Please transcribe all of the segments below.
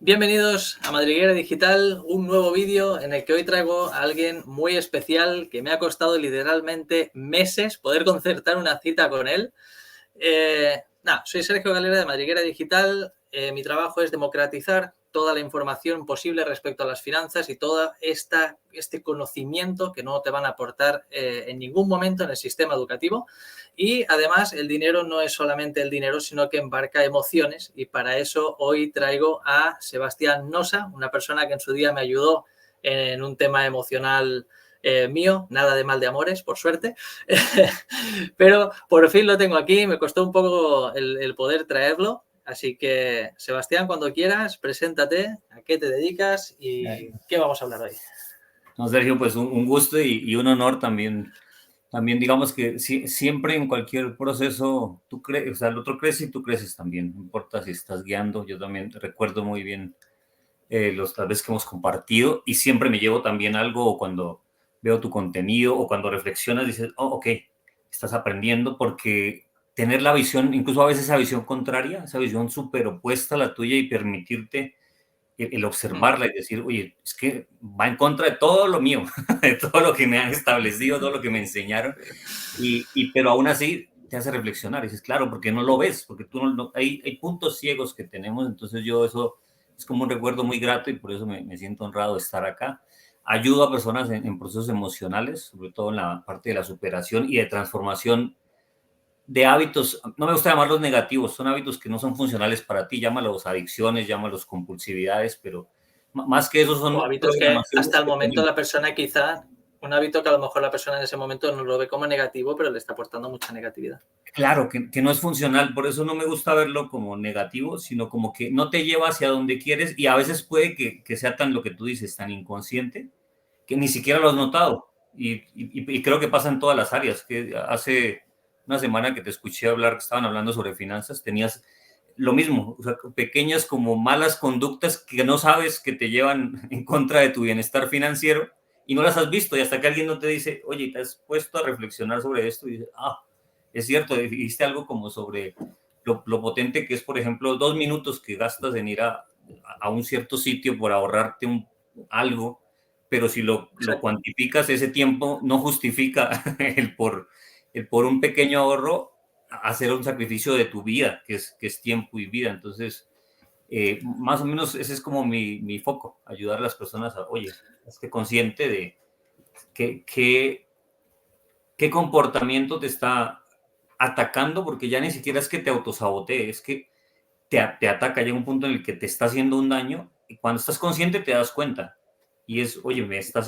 Bienvenidos a Madriguera Digital, un nuevo vídeo en el que hoy traigo a alguien muy especial que me ha costado literalmente meses poder concertar una cita con él. Soy Sergio Galera de Madriguera Digital. Mi trabajo es democratizar toda la información posible respecto a las finanzas y todo este conocimiento que no te van a aportar en ningún momento en el sistema educativo. Y además el dinero no es solamente el dinero, sino que embarca emociones, y para eso hoy traigo a Sebastián Nosa, una persona que en su día me ayudó en un tema emocional mío, nada de mal de amores, por suerte. Pero por fin lo tengo aquí, me costó un poco el poder traerlo. Así que, Sebastián, cuando quieras, preséntate, a qué te dedicas y qué vamos a hablar hoy. No, Sergio, pues un gusto y un honor también. También digamos que siempre en cualquier proceso, tú crees, o sea, el otro crece y tú creces también. No importa si estás guiando. Yo también recuerdo muy bien las veces que hemos compartido y siempre me llevo también algo, o cuando veo tu contenido o cuando reflexionas, dices, oh, ok, estás aprendiendo, porque tener la visión, incluso a veces esa visión contraria, esa visión súper opuesta a la tuya, y permitirte el observarla y decir, oye, es que va en contra de todo lo mío, de todo lo que me han establecido, todo lo que me enseñaron, pero aún así te hace reflexionar. Y dices, claro, porque no lo ves, porque tú hay puntos ciegos que tenemos. Entonces eso es como un recuerdo muy grato, y por eso me siento honrado de estar acá. Ayudo a personas en procesos emocionales, sobre todo en la parte de la superación y de transformación de hábitos. No me gusta llamarlos negativos, son hábitos que no son funcionales para ti. Llámalos adicciones, llámalos compulsividades, pero más que eso O son hábitos que hasta programaciones el que momento tenemos. la persona quizá, un hábito que a lo mejor la persona en ese momento no lo ve como negativo, pero le está aportando mucha negatividad. Claro, que no es funcional. Por eso no me gusta verlo como negativo, sino como que no te lleva hacia donde quieres, y a veces puede que sea tan, lo que tú dices, tan inconsciente, que ni siquiera lo has notado. Y creo que pasa en todas las áreas. Que hace una semana que te escuché hablar, que estaban hablando sobre finanzas, tenías lo mismo, o sea, pequeñas como malas conductas que no sabes que te llevan en contra de tu bienestar financiero, y no las has visto, y hasta que alguien no te dice, oye, te has puesto a reflexionar sobre esto, y dices, es cierto. Dijiste algo como sobre lo potente que es, por ejemplo, 2 minutos que gastas en ir a un cierto sitio por ahorrarte algo, pero si lo Exacto. cuantificas, ese tiempo no justifica el por un pequeño ahorro hacer un sacrificio de tu vida, que es tiempo y vida. Entonces, más o menos ese es como mi foco: ayudar a las personas a, oye, esté consciente de qué comportamiento te está atacando, porque ya ni siquiera es que te autosabotee, es que te ataca. Llega un punto en el que te está haciendo un daño, y cuando estás consciente te das cuenta, y es, oye, me está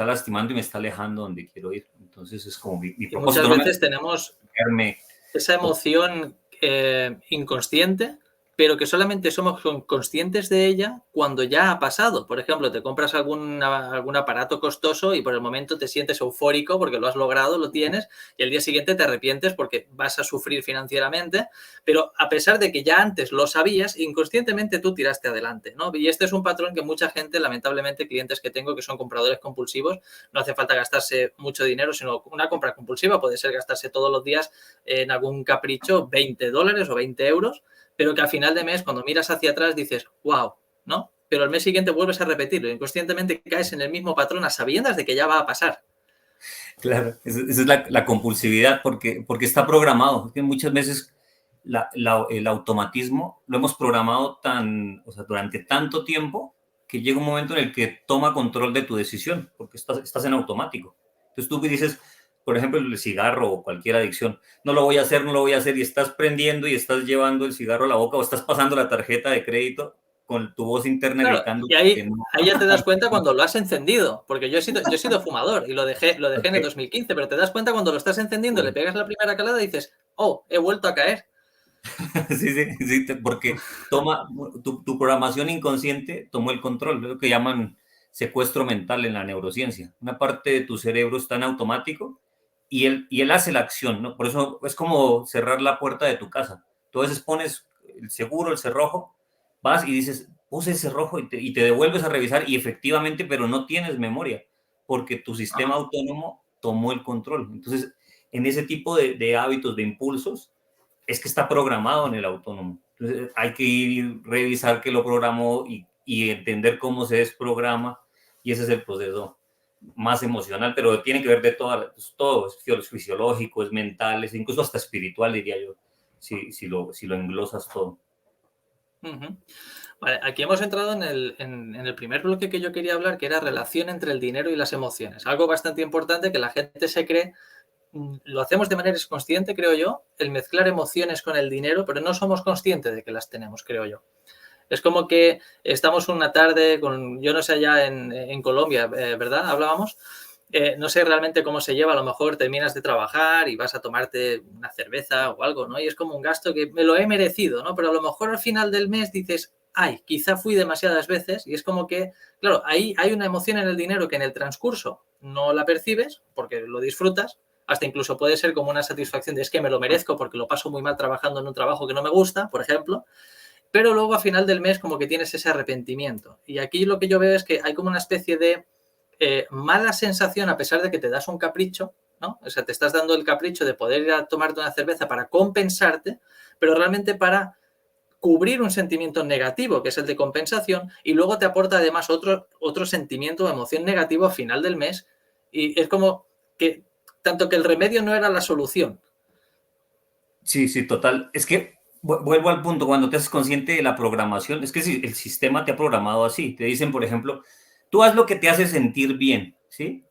lastimando y me está alejando donde quiero ir. Entonces es como mi Y propósito, muchas no me veces tenemos quedarme. esa emoción inconsciente, pero que solamente somos conscientes de ella cuando ya ha pasado. Por ejemplo, te compras algún aparato costoso y por el momento te sientes eufórico porque lo has logrado, lo tienes, y el día siguiente te arrepientes porque vas a sufrir financieramente, pero a pesar de que ya antes lo sabías, inconscientemente tú tiraste adelante, ¿no? Y este es un patrón que mucha gente, lamentablemente, clientes que tengo que son compradores compulsivos, no hace falta gastarse mucho dinero, sino una compra compulsiva puede ser gastarse todos los días en algún capricho $20 o 20 euros, pero que al final de mes, cuando miras hacia atrás, dices, wow, ¿no? Pero el mes siguiente vuelves a repetirlo. Inconscientemente caes en el mismo patrón a sabiendas de que ya va a pasar. Claro, esa es la compulsividad, porque está programado. Que muchas veces el automatismo lo hemos programado o sea, durante tanto tiempo, que llega un momento en el que toma control de tu decisión, porque estás en automático. Entonces tú dices, por ejemplo, el cigarro o cualquier adicción, no lo voy a hacer, no lo voy a hacer, y estás prendiendo y estás llevando el cigarro a la boca, o estás pasando la tarjeta de crédito con tu voz interna Claro, gritando y que ahí, no. ahí ya te das cuenta cuando lo has encendido, porque yo he sido fumador y lo dejé en el Okay. 2015, pero te das cuenta cuando lo estás encendiendo, le pegas la primera calada y dices, oh, he vuelto a caer. Sí, sí, sí, porque toma tu programación inconsciente, tomó el control. Es lo que llaman secuestro mental en la neurociencia. Una parte de tu cerebro está en automático, y él hace la acción, ¿no? Por eso es como cerrar la puerta de tu casa. Tú a veces pones el seguro, el cerrojo, vas y dices, puse el cerrojo, y te devuelves a revisar, y efectivamente, pero no tienes memoria, porque tu sistema Ajá. autónomo tomó el control. Entonces, en ese tipo de hábitos, de impulsos, es que está programado en el autónomo. Entonces hay que ir revisar que lo programó, y entender cómo se desprograma, y ese es el proceso más emocional, pero tiene que ver de todo, es fisiológico, es mental, es incluso hasta espiritual, diría yo, si lo englosas todo. Ujú. Vale, aquí hemos entrado en el primer bloque que yo quería hablar, que era relación entre el dinero y las emociones. Algo bastante importante que la gente se cree, lo hacemos de manera inconsciente, creo yo, el mezclar emociones con el dinero, pero no somos conscientes de que las tenemos, creo yo. Es como que estamos una tarde con, yo no sé, allá en Colombia, ¿verdad? Hablábamos. No sé realmente cómo se lleva, a lo mejor terminas de trabajar y vas a tomarte una cerveza o algo, ¿no? Y es como un gasto que me lo he merecido, ¿no? Pero a lo mejor al final del mes dices, ay, quizá fui demasiadas veces y es como que, claro, ahí hay una emoción en el dinero que en el transcurso no la percibes porque lo disfrutas, hasta incluso puede ser como una satisfacción de es que me lo merezco porque lo paso muy mal trabajando en un trabajo que no me gusta, por ejemplo, pero luego a final del mes como que tienes ese arrepentimiento. Y aquí lo que yo veo es que hay como una especie de mala sensación a pesar de que te das un capricho, ¿no? O sea, te estás dando el capricho de poder ir a tomarte una cerveza para compensarte, pero realmente para cubrir un sentimiento negativo, que es el de compensación, y luego te aporta además otro sentimiento o emoción negativo a final del mes, y es como que tanto que el remedio no era la solución. Sí, sí, total. Es que vuelvo al punto, cuando te haces consciente de la programación, es que si el sistema te ha programado así, te dicen, por ejemplo, tú haz lo que te hace sentir bien, ¿sí?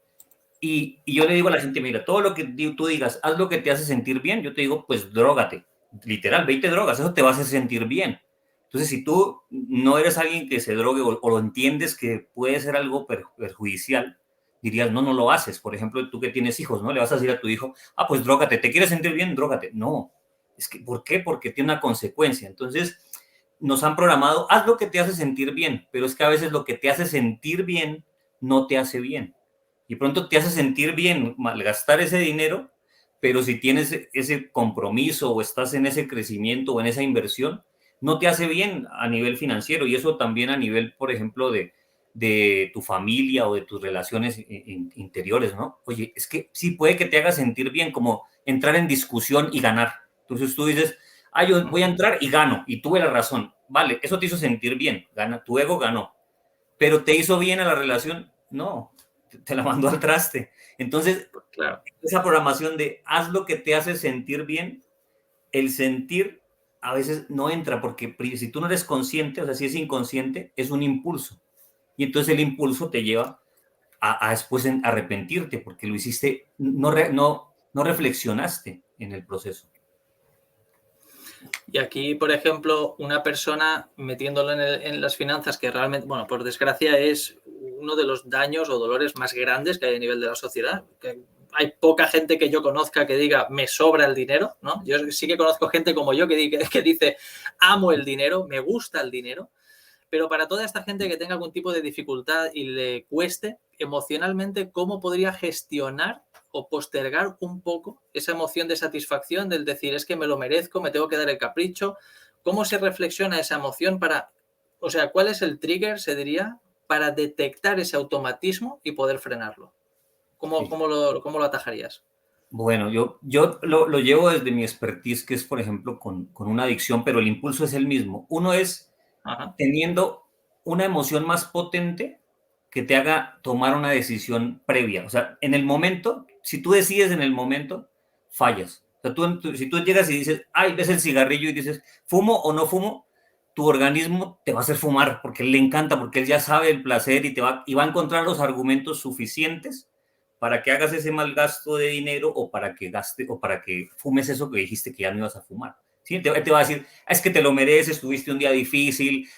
Y yo le digo a la gente, mira, todo lo que tú digas, haz lo que te hace sentir bien, yo te digo, pues drógate, literal, 20 drogas, eso te va a hacer sentir bien. Entonces, si tú no eres alguien que se drogue o lo entiendes que puede ser algo perjudicial, dirías, no, no lo haces. Por ejemplo, tú que tienes hijos, ¿no? Le vas a decir a tu hijo, ah, pues drógate, ¿te quieres sentir bien? Drógate. No, es que, ¿por qué? Porque tiene una consecuencia. Entonces, nos han programado, haz lo que te hace sentir bien, pero es que a veces lo que te hace sentir bien no te hace bien. Y pronto te hace sentir bien malgastar ese dinero, pero si tienes ese compromiso o estás en ese crecimiento o en esa inversión, no te hace bien a nivel financiero y eso también a nivel, por ejemplo, de tu familia o de tus relaciones interiores, ¿no? Oye, es que sí puede que te haga sentir bien como entrar en discusión y ganar. Entonces tú dices, ah, yo voy a entrar y gano y tuve la razón. Vale, eso te hizo sentir bien, gana, tu ego ganó, pero te hizo bien a la relación, no, te la mandó al traste. Entonces, Claro. esa programación de haz lo que te hace sentir bien, el sentir a veces no entra porque si tú no eres consciente, o sea, si es inconsciente, es un impulso. Y entonces el impulso te lleva a después arrepentirte porque lo hiciste, no reflexionaste en el proceso. Y aquí, por ejemplo, una persona metiéndolo en las finanzas, que realmente, bueno, por desgracia es uno de los daños o dolores más grandes que hay a nivel de la sociedad. Que hay poca gente que yo conozca que diga, me sobra el dinero, ¿no? Yo sí que conozco gente como yo que dice, amo el dinero, me gusta el dinero, pero para toda esta gente que tenga algún tipo de dificultad y le cueste emocionalmente, ¿cómo podría gestionar o postergar un poco esa emoción de satisfacción del decir, es que me lo merezco, me tengo que dar el capricho? ¿Cómo se reflexiona esa emoción para, o sea, cuál es el trigger, se diría, para detectar ese automatismo y poder frenarlo? ¿Cómo, Sí. cómo, lo, cómo lo atajarías? Bueno, yo lo llevo desde mi expertise, que es, por ejemplo, con una adicción, pero el impulso es el mismo. Uno es Ajá. teniendo una emoción más potente que te haga tomar una decisión previa. O sea, en el momento, si tú decides en el momento, fallas. O sea, si tú llegas y dices, ay, ves el cigarrillo y dices, ¿fumo o no fumo? Tu organismo te va a hacer fumar porque él le encanta, porque él ya sabe el placer y va a encontrar los argumentos suficientes para que hagas ese mal gasto de dinero o para que o para que fumes eso que dijiste que ya no ibas a fumar. ¿Sí? Te va a decir, es que te lo mereces, tuviste un día difícil,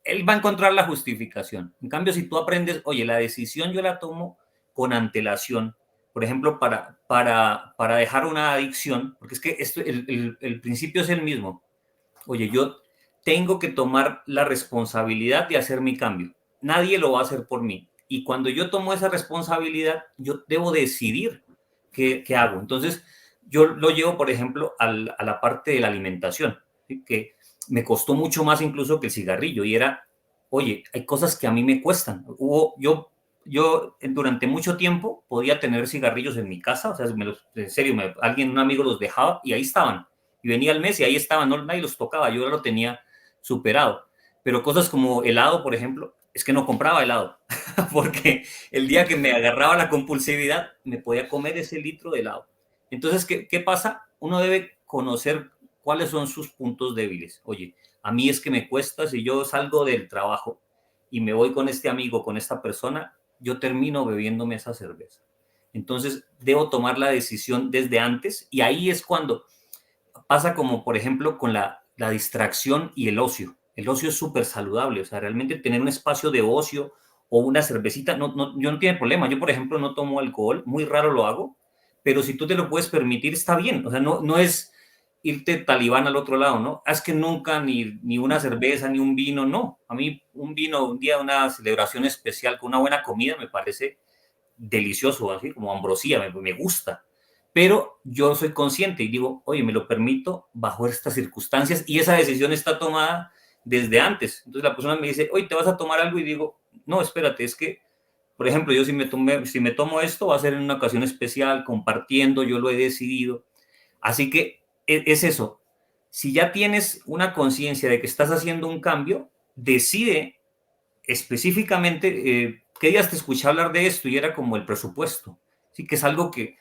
él va a encontrar la justificación. En cambio, si tú aprendes, oye, la decisión yo la tomo con antelación, por ejemplo, para dejar una adicción, porque es que el principio es el mismo. Oye, yo tengo que tomar la responsabilidad de hacer mi cambio. Nadie lo va a hacer por mí. Y cuando yo tomo esa responsabilidad, yo debo decidir qué hago. Entonces, yo lo llevo, por ejemplo, a la parte de la alimentación, ¿sí? Que me costó mucho más incluso que el cigarrillo. Y era, oye, hay cosas que a mí me cuestan. Yo durante mucho tiempo podía tener cigarrillos en mi casa, o sea, en serio, un amigo los dejaba y ahí estaban y venía al mes y ahí estaban, no, nadie los tocaba, yo lo tenía superado. Pero cosas como helado, por ejemplo, es que no compraba helado, porque el día que me agarraba la compulsividad, me podía comer ese litro de helado. Entonces, ¿qué pasa? Uno debe conocer cuáles son sus puntos débiles. Oye, a mí es que me cuesta, si yo salgo del trabajo y me voy con este amigo, con esta persona, yo termino bebiéndome esa cerveza. Entonces, debo tomar la decisión desde antes y ahí es cuando pasa como, por ejemplo, con la distracción y el ocio. El ocio es súper saludable, o sea, realmente tener un espacio de ocio o una cervecita, yo no tiene problema. Yo, por ejemplo, no tomo alcohol, muy raro lo hago, pero si tú te lo puedes permitir, está bien. O sea, no es irte talibán al otro lado, ¿no? Es que nunca ni una cerveza, ni un vino, no. A mí un vino, un día, una celebración especial con una buena comida me parece delicioso, así como ambrosía, me gusta. Pero yo soy consciente y digo, oye, me lo permito bajo estas circunstancias y esa decisión está tomada desde antes. Entonces la persona me dice, oye, ¿te vas a tomar algo? Y digo, no, espérate, es que, por ejemplo, yo si me tomo esto va a ser en una ocasión especial, compartiendo, yo lo he decidido. Así que es eso. Si ya tienes una conciencia de que estás haciendo un cambio, decide específicamente, ¿qué días te escuché hablar de esto? Y era como el presupuesto, ¿sí? Que es algo que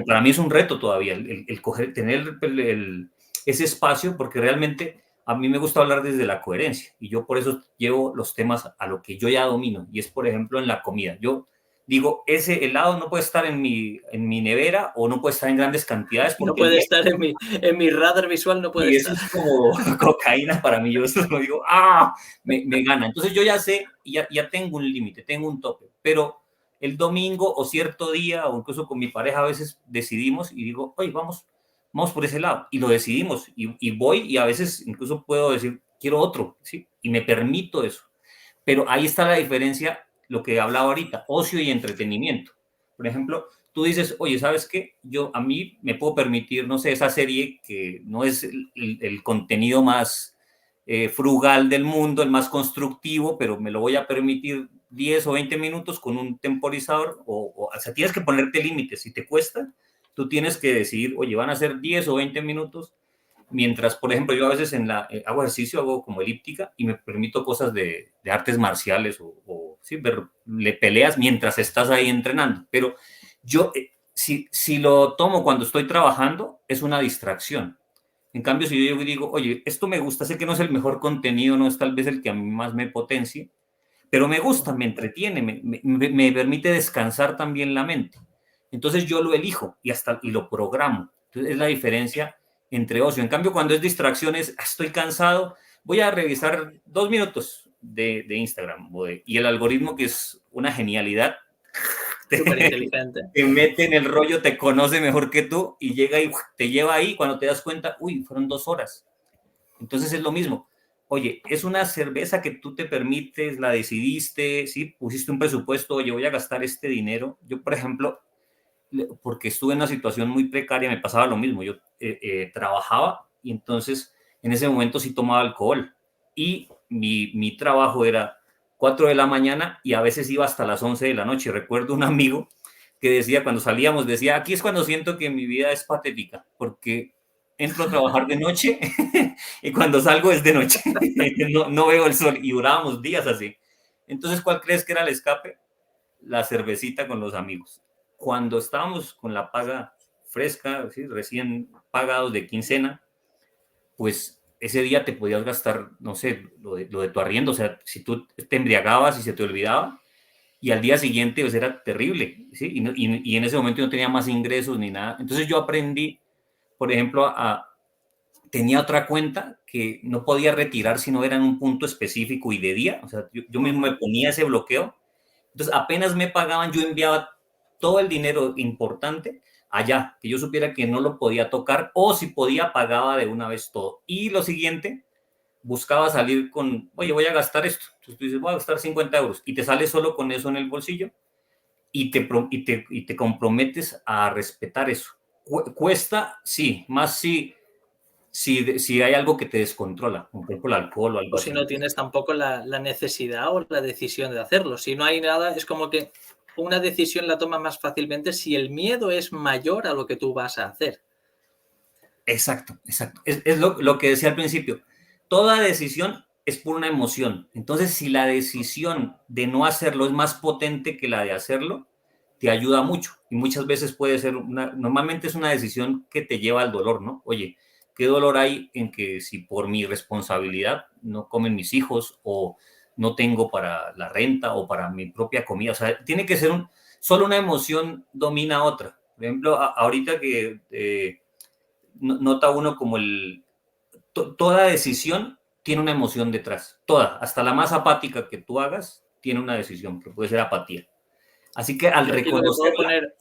para mí es un reto todavía, el coger, tener ese espacio, porque realmente a mí me gusta hablar desde la coherencia y yo por eso llevo los temas a lo que yo ya domino y es, por ejemplo, en la comida. Yo digo, ese helado no puede estar en mi nevera o no puede estar en grandes cantidades No porque el puede día estar en mi radar visual, no puede y eso estar. es como cocaína para mí. Yo eso lo digo, me gana. Entonces yo ya sé, ya tengo un límite, tengo un tope. Pero el domingo o cierto día, o incluso con mi pareja, a veces decidimos y digo, oye, vamos por ese lado. Y lo decidimos y voy y a veces incluso puedo decir, quiero otro, ¿sí? Y me permito eso. Pero ahí está la diferencia, lo que hablaba ahorita, ocio y entretenimiento. Por ejemplo, tú dices, oye, ¿sabes qué? Yo a mí me puedo permitir, no sé, esa serie que no es el contenido más frugal del mundo, el más constructivo, pero me lo voy a permitir 10 o 20 minutos con un temporizador, o sea, tienes que ponerte límites. Si te cuesta, tú tienes que decidir, oye, van a ser 10 o 20 minutos. Mientras, por ejemplo, yo a veces hago ejercicio, hago como elíptica y me permito cosas de artes marciales o sí, le peleas mientras estás ahí entrenando. Pero yo, si lo tomo cuando estoy trabajando, es una distracción. En cambio, si yo digo, oye, esto me gusta, sé que no es el mejor contenido, no es tal vez el que a mí más me potencie, pero me gusta, me entretiene, me permite descansar también la mente. Entonces yo lo elijo y lo programo. Entonces es la diferencia entre ocio. En cambio, cuando es distracción es, estoy cansado, voy a revisar 2 minutos de Instagram y el algoritmo, que es una genialidad, Súper inteligente. te mete en el rollo, te conoce mejor que tú y llega y te lleva ahí cuando te das cuenta, uy, fueron 2 horas. Entonces es lo mismo. Oye, es una cerveza que tú te permites, la decidiste, ¿sí? Pusiste un presupuesto, oye, voy a gastar este dinero. Yo, por ejemplo, porque estuve en una situación muy precaria, me pasaba lo mismo. Yo trabajaba y entonces en ese momento sí tomaba alcohol. Y mi trabajo era 4 de la mañana y a veces iba hasta las 11 de la noche. Recuerdo un amigo que decía, cuando salíamos, decía, aquí es cuando siento que mi vida es patética, porque entro a trabajar de noche y cuando salgo es de noche. No veo el sol y durábamos días así. Entonces, ¿cuál crees que era el escape? La cervecita con los amigos. Cuando estábamos con la paga fresca, ¿sí? Recién pagados de quincena, pues ese día te podías gastar, no sé, lo de tu arriendo. O sea, si tú te embriagabas y se te olvidaba, y al día siguiente pues era terrible, ¿sí? Y en ese momento no tenía más ingresos ni nada. Entonces yo aprendí, por ejemplo, tenía otra cuenta que no podía retirar si no era en un punto específico y de día. O sea, yo mismo me ponía ese bloqueo. Entonces, apenas me pagaban, yo enviaba todo el dinero importante allá, que yo supiera que no lo podía tocar, o si podía, pagaba de una vez todo. Y lo siguiente, buscaba salir con, oye, voy a gastar esto. Entonces tú dices, voy a gastar 50 euros y te sales solo con eso en el bolsillo y te comprometes a respetar eso. Cuesta, sí, más si hay algo que te descontrola, como por ejemplo el alcohol o algo O si así. no tienes tampoco la necesidad o la decisión de hacerlo. Si no hay nada, es como que una decisión la tomas más fácilmente si el miedo es mayor a lo que tú vas a hacer. Exacto, exacto. Es lo que decía al principio. Toda decisión es por una emoción. Entonces, si la decisión de no hacerlo es más potente que la de hacerlo, te ayuda mucho. Y muchas veces puede ser normalmente es una decisión que te lleva al dolor, ¿no? Oye, ¿qué dolor hay en que si por mi responsabilidad no comen mis hijos o no tengo para la renta o para mi propia comida? O sea, tiene que ser solo una emoción domina otra. Por ejemplo, ahorita que nota uno como toda decisión tiene una emoción detrás, toda, hasta la más apática que tú hagas, tiene una decisión, que puede ser apatía. Así que al Yo aquí lo que puedo reconocerla... poner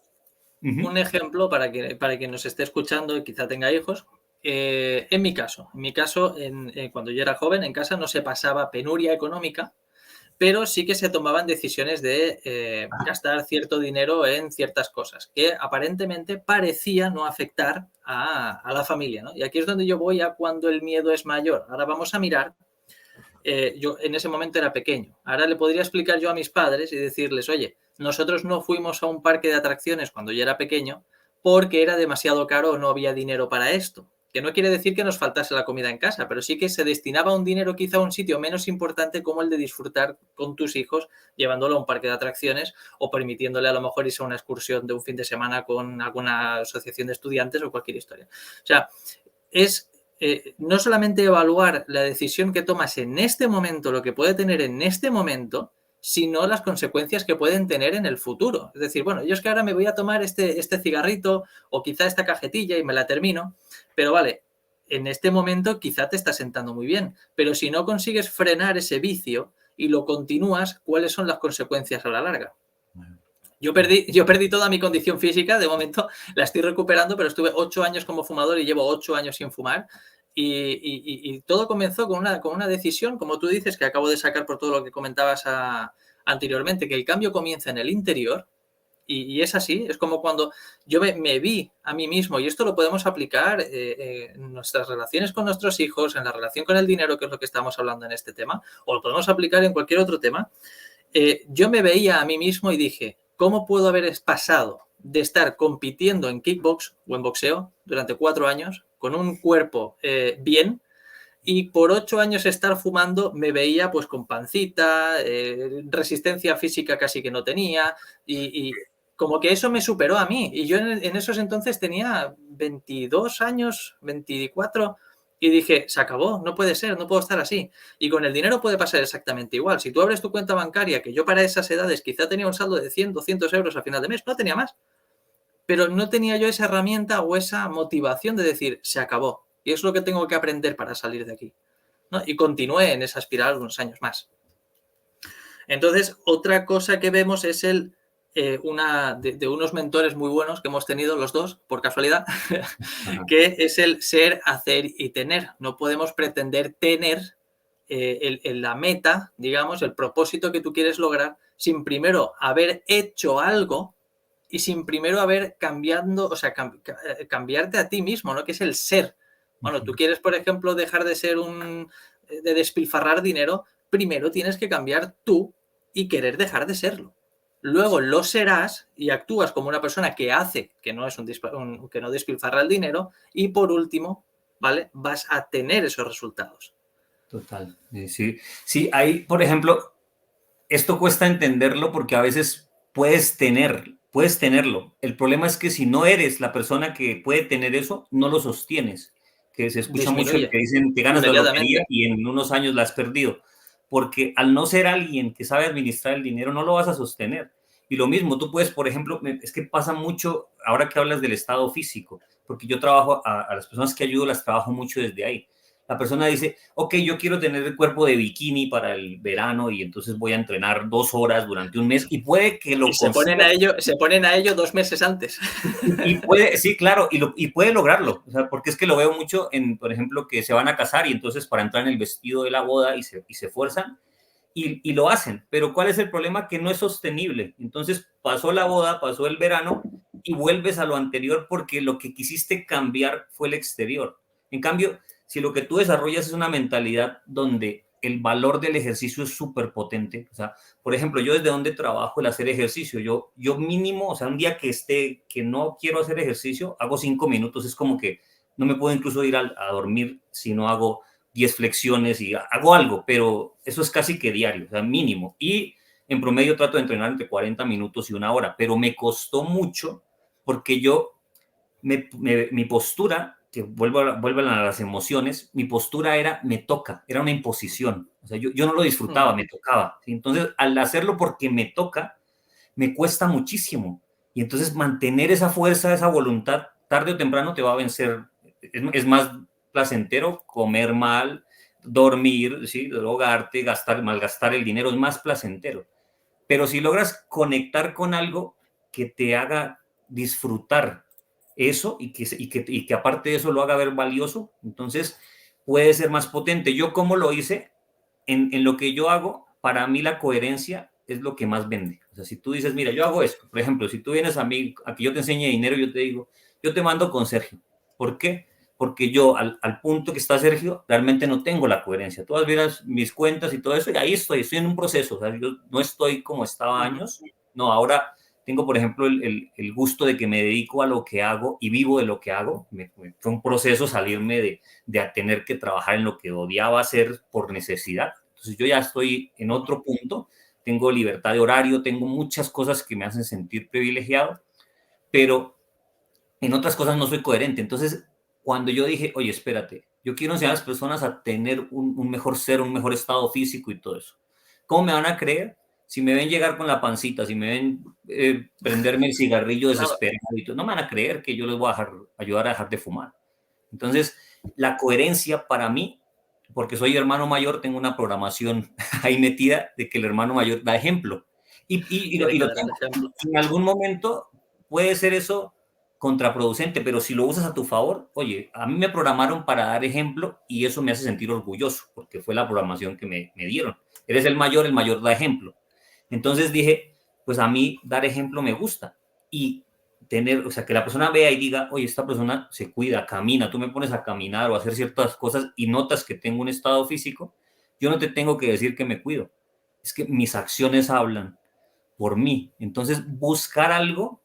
Uh-huh. un ejemplo para que nos esté escuchando y quizá tenga hijos. En mi caso, cuando yo era joven, en casa no se pasaba penuria económica, pero sí que se tomaban decisiones de gastar cierto dinero en ciertas cosas que aparentemente parecía no afectar a la familia, ¿no? Y aquí es donde yo voy a cuando el miedo es mayor. Ahora vamos a mirar. Yo en ese momento era pequeño. Ahora le podría explicar yo a mis padres y decirles, oye, nosotros no fuimos a un parque de atracciones cuando yo era pequeño porque era demasiado caro o no había dinero para esto. Que no quiere decir que nos faltase la comida en casa, pero sí que se destinaba un dinero quizá a un sitio menos importante como el de disfrutar con tus hijos llevándolo a un parque de atracciones o permitiéndole a lo mejor irse a una excursión de un fin de semana con alguna asociación de estudiantes o cualquier historia. O sea, es no solamente evaluar la decisión que tomas en este momento, lo que puede tener en este momento, sino las consecuencias que pueden tener en el futuro. Es decir, bueno, yo es que ahora me voy a tomar este cigarrito o quizá esta cajetilla y me la termino, pero vale, en este momento quizá te está sentando muy bien, pero si no consigues frenar ese vicio y lo continúas, ¿cuáles son las consecuencias a la larga? Yo perdí toda mi condición física, de momento la estoy recuperando, pero estuve 8 años como fumador y llevo 8 años sin fumar. Y todo comenzó con una decisión, como tú dices, que acabo de sacar por todo lo que comentabas anteriormente, que el cambio comienza en el interior. Y es así, es como cuando yo me vi a mí mismo, y esto lo podemos aplicar en nuestras relaciones con nuestros hijos, en la relación con el dinero, que es lo que estamos hablando en este tema, o lo podemos aplicar en cualquier otro tema. Yo me veía a mí mismo y dije, ¿cómo puedo haber pasado de estar compitiendo en kickbox o en boxeo durante 4 años con un cuerpo bien y por 8 años estar fumando me veía pues con pancita, resistencia física casi que no tenía y como que eso me superó a mí y yo en esos entonces tenía 22 años, 24 y dije, se acabó, no puede ser, no puedo estar así. Y con el dinero puede pasar exactamente igual. Si tú abres tu cuenta bancaria, que yo para esas edades quizá tenía un saldo de 100, 200 euros a final de mes, no tenía más. Pero no tenía yo esa herramienta o esa motivación de decir, se acabó. Y es lo que tengo que aprender para salir de aquí, ¿no? Y continué en esa espiral unos años más. Entonces, otra cosa que vemos es de unos mentores muy buenos que hemos tenido los dos, por casualidad, que es el ser, hacer y tener. No podemos pretender tener la meta, digamos, el propósito que tú quieres lograr sin primero haber hecho algo y sin primero haber cambiarte a ti mismo, ¿no? Que es el ser. Bueno, tú quieres, por ejemplo, dejar de ser de despilfarrar dinero, primero tienes que cambiar tú y querer dejar de serlo. Luego lo serás y actúas como una persona que hace, que no es que no despilfarra el dinero, y por último, ¿vale? Vas a tener esos resultados. Total. Sí, sí, hay, por ejemplo, esto cuesta entenderlo porque a veces puedes tenerlo. El problema es que si no eres la persona que puede tener eso, no lo sostienes. Que se escucha mucho el Disminuye que dicen que ganas la lotería inmediatamente. y en unos años la has perdido. Porque al no ser alguien que sabe administrar el dinero, no lo vas a sostener. Y lo mismo, tú puedes, por ejemplo, es que pasa mucho, ahora que hablas del estado físico, porque yo trabajo, a las personas que ayudo, las trabajo mucho desde ahí. La persona dice, ok, yo quiero tener el cuerpo de bikini para el verano y entonces voy a entrenar 2 horas durante un mes y puede que Y lo consiga. se ponen a ello 2 meses antes. Y puede, sí, claro, y puede lograrlo, o sea, porque es que lo veo mucho en, por ejemplo, que se van a casar y entonces para entrar en el vestido de la boda y se esfuerzan y lo hacen, pero ¿cuál es el problema? Que no es sostenible. Entonces pasó la boda, pasó el verano y vuelves a lo anterior porque lo que quisiste cambiar fue el exterior. En cambio, si lo que tú desarrollas es una mentalidad donde el valor del ejercicio es súper potente, o sea, por ejemplo, yo desde donde trabajo el hacer ejercicio, yo mínimo, o sea, un día que no quiero hacer ejercicio, hago 5 minutos, es como que no me puedo incluso ir a dormir si no hago 10 flexiones y hago algo, pero eso es casi que diario, o sea, mínimo. Y en promedio trato de entrenar entre 40 minutos y una hora, pero me costó mucho porque mi postura, que vuelvan a las emociones, mi postura era, me toca, era una imposición. O sea, yo no lo disfrutaba, me tocaba. ¿Sí? Entonces, al hacerlo porque me toca, me cuesta muchísimo. Y entonces mantener esa fuerza, esa voluntad, tarde o temprano te va a vencer. Es más placentero comer mal, dormir, ¿sí? Drogarte, malgastar el dinero, es más placentero. Pero si logras conectar con algo que te haga disfrutar eso y que aparte de eso lo haga ver valioso, entonces puede ser más potente. Yo como lo hice, en lo que yo hago, para mí la coherencia es lo que más vende. O sea, si tú dices, mira, yo hago esto, por ejemplo, si tú vienes a mí, a que yo te enseñe dinero, yo te digo, yo te mando con Sergio. ¿Por qué? Porque yo, al punto que está Sergio, realmente no tengo la coherencia. Tú miras mis cuentas y todo eso, y ahí estoy en un proceso. O sea, yo no estoy como estaba años. No, ahora tengo, por ejemplo, el gusto de que me dedico a lo que hago y vivo de lo que hago. Fue un proceso salirme de tener que trabajar en lo que odiaba hacer por necesidad. Entonces yo ya estoy en otro punto, tengo libertad de horario, tengo muchas cosas que me hacen sentir privilegiado, pero en otras cosas no soy coherente. Entonces, cuando yo dije, oye, espérate, yo quiero enseñar a las personas a tener un mejor ser, un mejor estado físico y todo eso. ¿Cómo me van a creer? Si me ven llegar con la pancita, si me ven prenderme el cigarrillo desesperado y todo, no me van a creer que yo les voy a ayudar a dejar de fumar. Entonces, la coherencia para mí, porque soy hermano mayor, tengo una programación ahí metida de que el hermano mayor da ejemplo. Y lo tengo. En algún momento puede ser eso contraproducente, pero si lo usas a tu favor, oye, a mí me programaron para dar ejemplo y eso me hace sentir orgulloso, porque fue la programación que me dieron. Eres el mayor da ejemplo. Entonces dije, pues a mí dar ejemplo me gusta. Y tener, o sea, que la persona vea y diga, oye, esta persona se cuida, camina, tú me pones a caminar o a hacer ciertas cosas y notas que tengo un estado físico, yo no te tengo que decir que me cuido, es que mis acciones hablan por mí. Entonces, buscar algo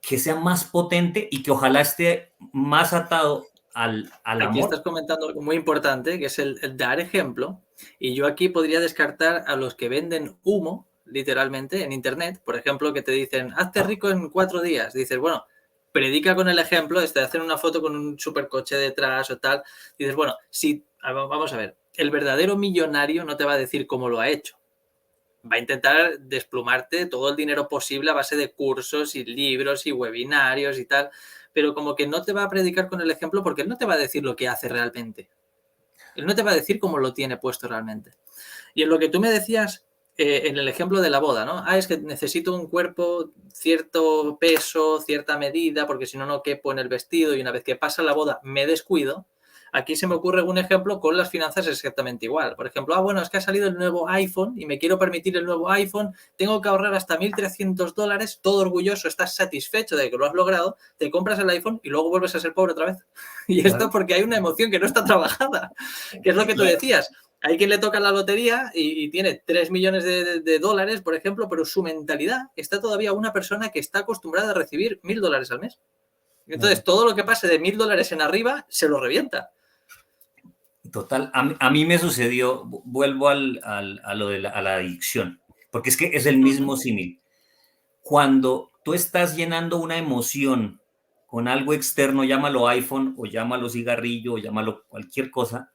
que sea más potente y que ojalá esté más atado al amor. Aquí estás comentando algo muy importante, que es el dar ejemplo, y yo aquí podría descartar a los que venden humo, literalmente, en Internet, por ejemplo, que te dicen, hazte rico en 4 días. Dices, bueno, predica con el ejemplo, de hacer una foto con un supercoche detrás o tal. Dices, bueno, si, vamos a ver, el verdadero millonario no te va a decir cómo lo ha hecho. Va a intentar desplumarte todo el dinero posible a base de cursos y libros y webinarios y tal, pero como que no te va a predicar con el ejemplo porque él no te va a decir lo que hace realmente. Él no te va a decir cómo lo tiene puesto realmente. Y en lo que tú me decías, en el ejemplo de la boda, ¿no? Ah, es que necesito un cuerpo, cierto peso, cierta medida, porque si no, no quepo en el vestido y una vez que pasa la boda me descuido. Aquí se me ocurre un ejemplo con las finanzas exactamente igual. Por ejemplo, bueno, es que ha salido el nuevo iPhone y me quiero permitir el nuevo iPhone, tengo que ahorrar hasta $1.300, todo orgulloso, estás satisfecho de que lo has logrado, te compras el iPhone y luego vuelves a ser pobre otra vez. Y esto porque hay una emoción que no está trabajada, que es lo que tú decías. Hay quien le toca la lotería y tiene 3 millones de dólares, por ejemplo, pero su mentalidad está todavía una persona que está acostumbrada a recibir $1.000 al mes. Entonces, todo lo que pase de $1.000 en arriba se lo revienta. Total, a mí me sucedió, vuelvo a la adicción, porque es que es el mismo símil. Cuando tú estás llenando una emoción con algo externo, llámalo iPhone o llámalo cigarrillo o llámalo cualquier cosa,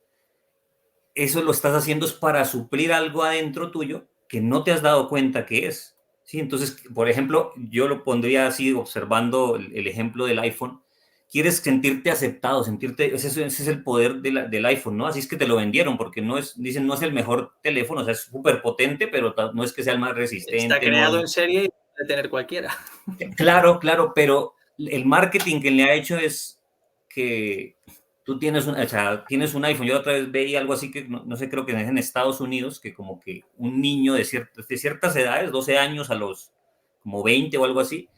eso lo estás haciendo es para suplir algo adentro tuyo que no te has dado cuenta que es. ¿Sí? Entonces, por ejemplo, yo lo pondría así, observando el ejemplo del iPhone. Quieres sentirte aceptado, ese es el poder del iPhone, ¿no? Así es que te lo vendieron, porque dicen, no es el mejor teléfono, o sea, es súper potente, pero no es que sea el más resistente. Está creado en serie y puede tener cualquiera. Claro, pero el marketing que le ha hecho es que tú tienes tienes un iPhone. Yo otra vez veía algo así que no sé, creo que es en Estados Unidos, que como que un niño de ciertas edades, 12 años a los como 20 o algo así,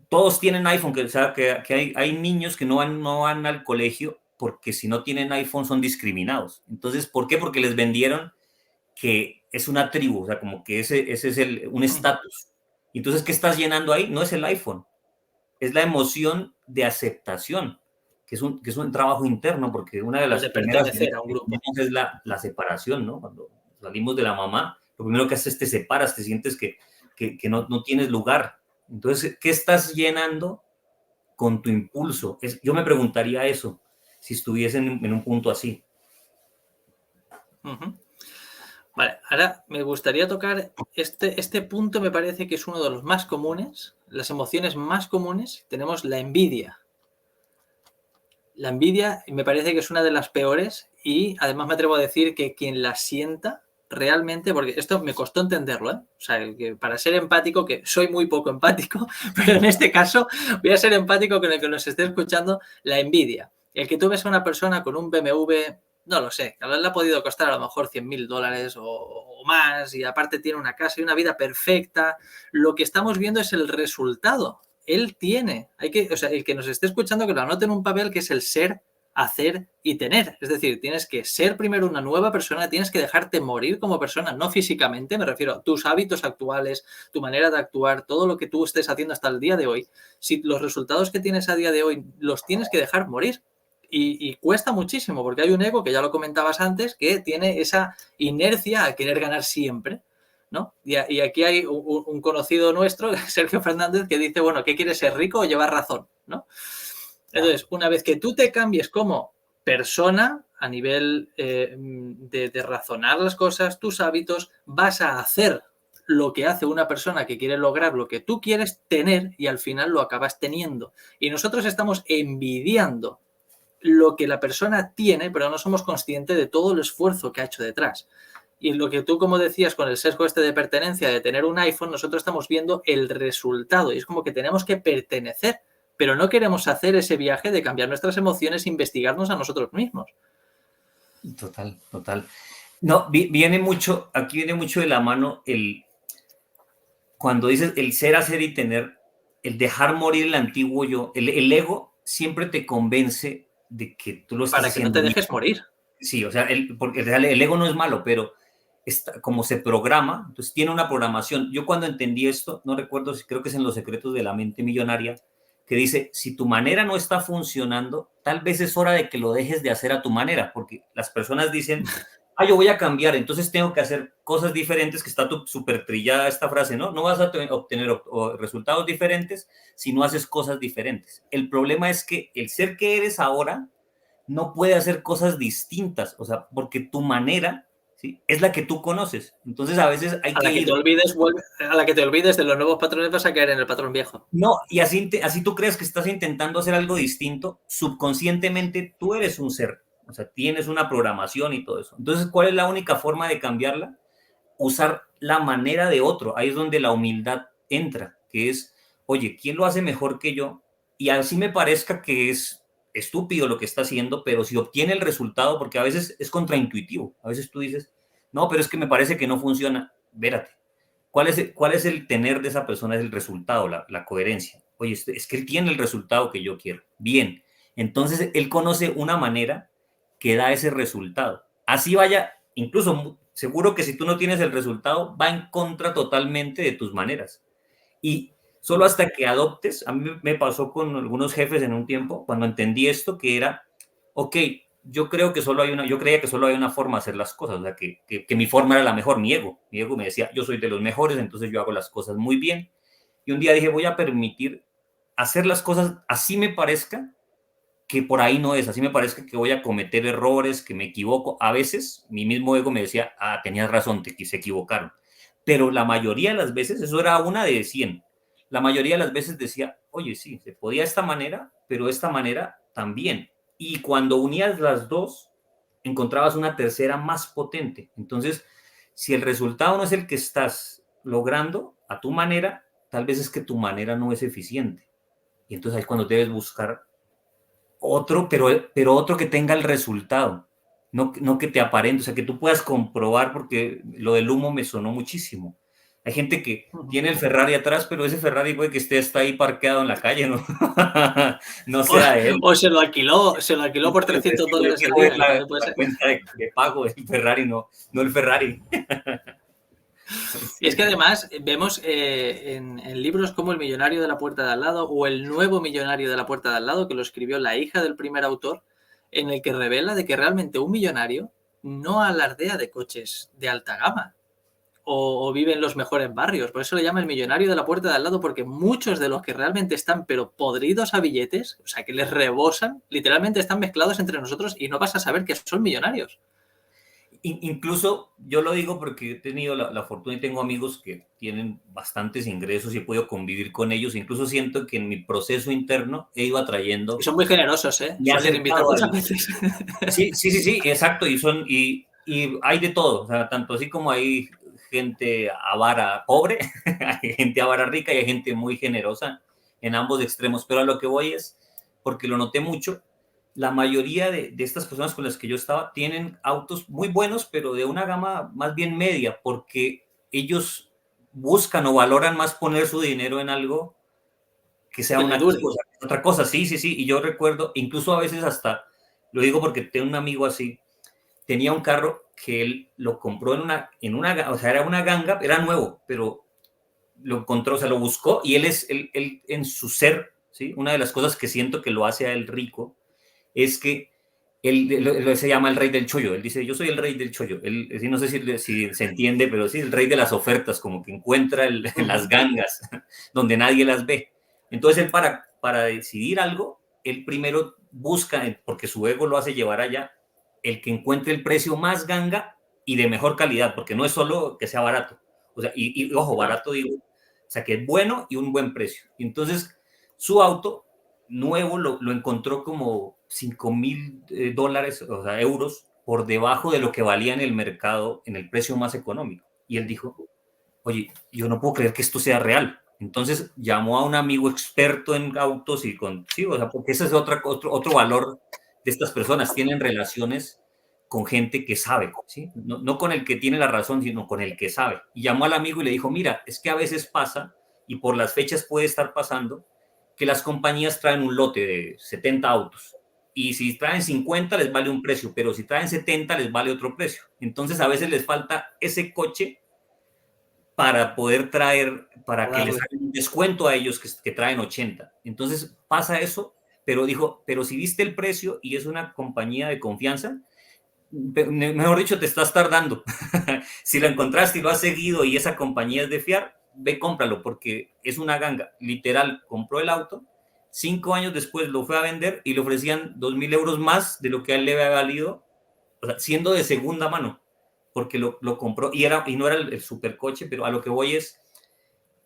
todos tienen iPhone, o sea, que hay niños que no van al colegio porque si no tienen iPhone son discriminados. Entonces, ¿por qué? Porque les vendieron que es una tribu, o sea, como que ese es un estatus. Entonces, ¿qué estás llenando ahí? No es el iPhone, es la emoción de aceptación, es un trabajo interno, porque una de las de primeras pertenecer a un grupo es la separación, ¿no? Cuando salimos de la mamá, lo primero que haces es te separas, te sientes que no tienes lugar. Entonces, ¿qué estás llenando con tu impulso? Yo me preguntaría eso, si estuviese en un punto así. Vale, ahora me gustaría tocar este punto, me parece que es uno de los más comunes, las emociones más comunes. Tenemos la envidia. La envidia me parece que es una de las peores y además me atrevo a decir que quien la sienta realmente, porque esto me costó entenderlo, ¿eh? O sea, que para ser empático, que soy muy poco empático, pero en este caso voy a ser empático con el que nos esté escuchando, la envidia. El que tú ves a una persona con un BMW, no lo sé, a le ha podido costar a lo mejor $100.000 o más, y aparte tiene una casa y una vida perfecta, lo que estamos viendo es el resultado. Él tiene, o sea, el que nos esté escuchando que lo anote en un papel, que es el ser, hacer y tener. Es decir, tienes que ser primero una nueva persona, tienes que dejarte morir como persona, no físicamente, me refiero a tus hábitos actuales, tu manera de actuar, todo lo que tú estés haciendo hasta el día de hoy. Si los resultados que tienes a día de hoy los tienes que dejar morir. Y cuesta muchísimo, porque hay un ego, que ya lo comentabas antes, que tiene esa inercia a querer ganar siempre, ¿no? Y aquí hay un conocido nuestro, Sergio Fernández, que dice, bueno, ¿qué quieres, ser rico o llevar razón? ¿No? Entonces, una vez que tú te cambies como persona a nivel de razonar las cosas, tus hábitos, vas a hacer lo que hace una persona que quiere lograr lo que tú quieres tener y al final lo acabas teniendo. Y nosotros estamos envidiando lo que la persona tiene, pero no somos conscientes de todo el esfuerzo que ha hecho detrás. Y lo que tú, como decías, con el sesgo este de pertenencia, de tener un iPhone, nosotros estamos viendo el resultado. Y es como que tenemos que pertenecer, pero no queremos hacer ese viaje de cambiar nuestras emociones e investigarnos a nosotros mismos. Total, total. No, aquí viene mucho de la mano cuando dices el ser, hacer y tener, el dejar morir el antiguo yo, el ego siempre te convence de que tú lo estás haciendo. Para que no te dejes morir. Sí, o sea, porque el ego no es malo, pero como se programa, entonces tiene una programación. Yo cuando entendí esto, no recuerdo, creo que es en Los secretos de la mente millonaria, que dice, si tu manera no está funcionando, tal vez es hora de que lo dejes de hacer a tu manera, porque las personas dicen, yo voy a cambiar, entonces tengo que hacer cosas diferentes, que está súper trillada esta frase, ¿no? No vas a obtener resultados diferentes si no haces cosas diferentes. El problema es que el ser que eres ahora no puede hacer cosas distintas, o sea, porque tu manera, ¿sí?, es la que tú conoces. Entonces, a veces hay a la que te olvides de los nuevos patrones, vas a caer en el patrón viejo. No, y así tú crees que estás intentando hacer algo distinto, subconscientemente tú eres un ser, o sea, tienes una programación y todo eso. Entonces, ¿cuál es la única forma de cambiarla? Usar la manera de otro. Ahí es donde la humildad entra, que es, oye, ¿quién lo hace mejor que yo? Y así me parezca que es estúpido lo que está haciendo, pero si obtiene el resultado, porque a veces es contraintuitivo, a veces tú dices, no, pero es que me parece que no funciona. Vérate, ¿cuál es el tener de esa persona? Es el resultado, la coherencia. Oye, es que él tiene el resultado que yo quiero. Bien, entonces él conoce una manera que da ese resultado. Así vaya, incluso seguro que si tú no tienes el resultado, va en contra totalmente de tus maneras. Y solo hasta que adoptes, a mí me pasó con algunos jefes en un tiempo, cuando entendí esto, que era, ok, yo creía que solo hay una forma de hacer las cosas, o sea, que mi forma era la mejor, mi ego me decía, yo soy de los mejores, entonces yo hago las cosas muy bien. Y un día dije, voy a permitir hacer las cosas así me parezca que por ahí no es, así me parezca que voy a cometer errores, que me equivoco. A veces mi mismo ego me decía, tenías razón, se equivocaron. Pero la mayoría de las veces, eso era una de 100, la mayoría de las veces decía, oye, sí, se podía de esta manera, pero de esta manera también. Y cuando unías las dos, encontrabas una tercera más potente. Entonces, si el resultado no es el que estás logrando a tu manera, tal vez es que tu manera no es eficiente. Y entonces ahí es cuando debes buscar otro, pero otro que tenga el resultado, no que te aparente, o sea, que tú puedas comprobar, porque lo del humo me sonó muchísimo. Hay gente que tiene el Ferrari atrás, pero ese Ferrari puede que está ahí parqueado en la calle, ¿no? No sea él. O se lo alquiló por $300 el día. La cuenta de pago del Ferrari, no el Ferrari. Y es que además vemos en libros como El millonario de la puerta de al lado o El nuevo millonario de la puerta de al lado, que lo escribió la hija del primer autor, en el que revela de que realmente un millonario no alardea de coches de alta gama o vive en los mejores barrios. Por eso le llama el millonario de la puerta de al lado, porque muchos de los que realmente están pero podridos a billetes, o sea, que les rebosan, literalmente están mezclados entre nosotros y no vas a saber que son millonarios. Incluso yo lo digo porque he tenido la fortuna y tengo amigos que tienen bastantes ingresos y he podido convivir con ellos. Incluso siento que en mi proceso interno he ido Y atrayendo. son muy generosos, ¿eh? Me ha Suelen invitar acercado muchas al. veces. Sí, sí, sí, sí, exacto. Y hay de todo. O sea, tanto así como hay gente avara pobre, hay gente avara rica y hay gente muy generosa en ambos extremos. Pero a lo que voy es, porque lo noté mucho, la mayoría de estas personas con las que yo estaba tienen autos muy buenos, pero de una gama más bien media, porque ellos buscan o valoran más poner su dinero en algo que sea Que le una dure. cosa, otra cosa. Sí, sí, sí. Y yo recuerdo, incluso a veces hasta, lo digo porque tengo un amigo así, tenía un carro que él lo compró o sea, era una ganga, era nuevo, pero lo encontró, o sea, lo buscó y él en su ser, ¿sí? Una de las cosas que siento que lo hace a él rico es que él se llama el rey del chollo. Él dice, yo soy el rey del chollo. Él, no sé si se entiende, pero sí, el rey de las ofertas, como que encuentra las gangas donde nadie las ve. Entonces él para decidir algo, él primero busca, porque su ego lo hace llevar allá, el que encuentre el precio más ganga y de mejor calidad, porque no es solo que sea barato. O sea, y ojo, barato digo, o sea, que es bueno y un buen precio. Y entonces su auto nuevo lo encontró como $5,000, o sea, euros, por debajo de lo que valía en el mercado, en el precio más económico. Y él dijo, oye, yo no puedo creer que esto sea real. Entonces llamó a un amigo experto en autos y sí, o sea, porque ese es otro valor de estas personas, tienen relaciones con gente que sabe, ¿sí? No con el que tiene la razón, sino con el que sabe. Y llamó al amigo y le dijo, mira, es que a veces pasa, y por las fechas puede estar pasando, que las compañías traen un lote de 70 autos. Y si traen 50 les vale un precio, pero si traen 70 les vale otro precio. Entonces a veces les falta ese coche para poder traer, para que les hagan un descuento a ellos que traen 80. Entonces pasa eso, pero dijo, pero si viste el precio y es una compañía de confianza, mejor dicho, te estás tardando. Si lo encontraste y lo has seguido y esa compañía es de fiar, ve, cómpralo, porque es una ganga. Literal, compró el auto, 5 años después lo fue a vender y le ofrecían 2,000 euros más de lo que a él le había valido, o sea, siendo de segunda mano, porque lo compró y no era el supercoche, pero a lo que voy es,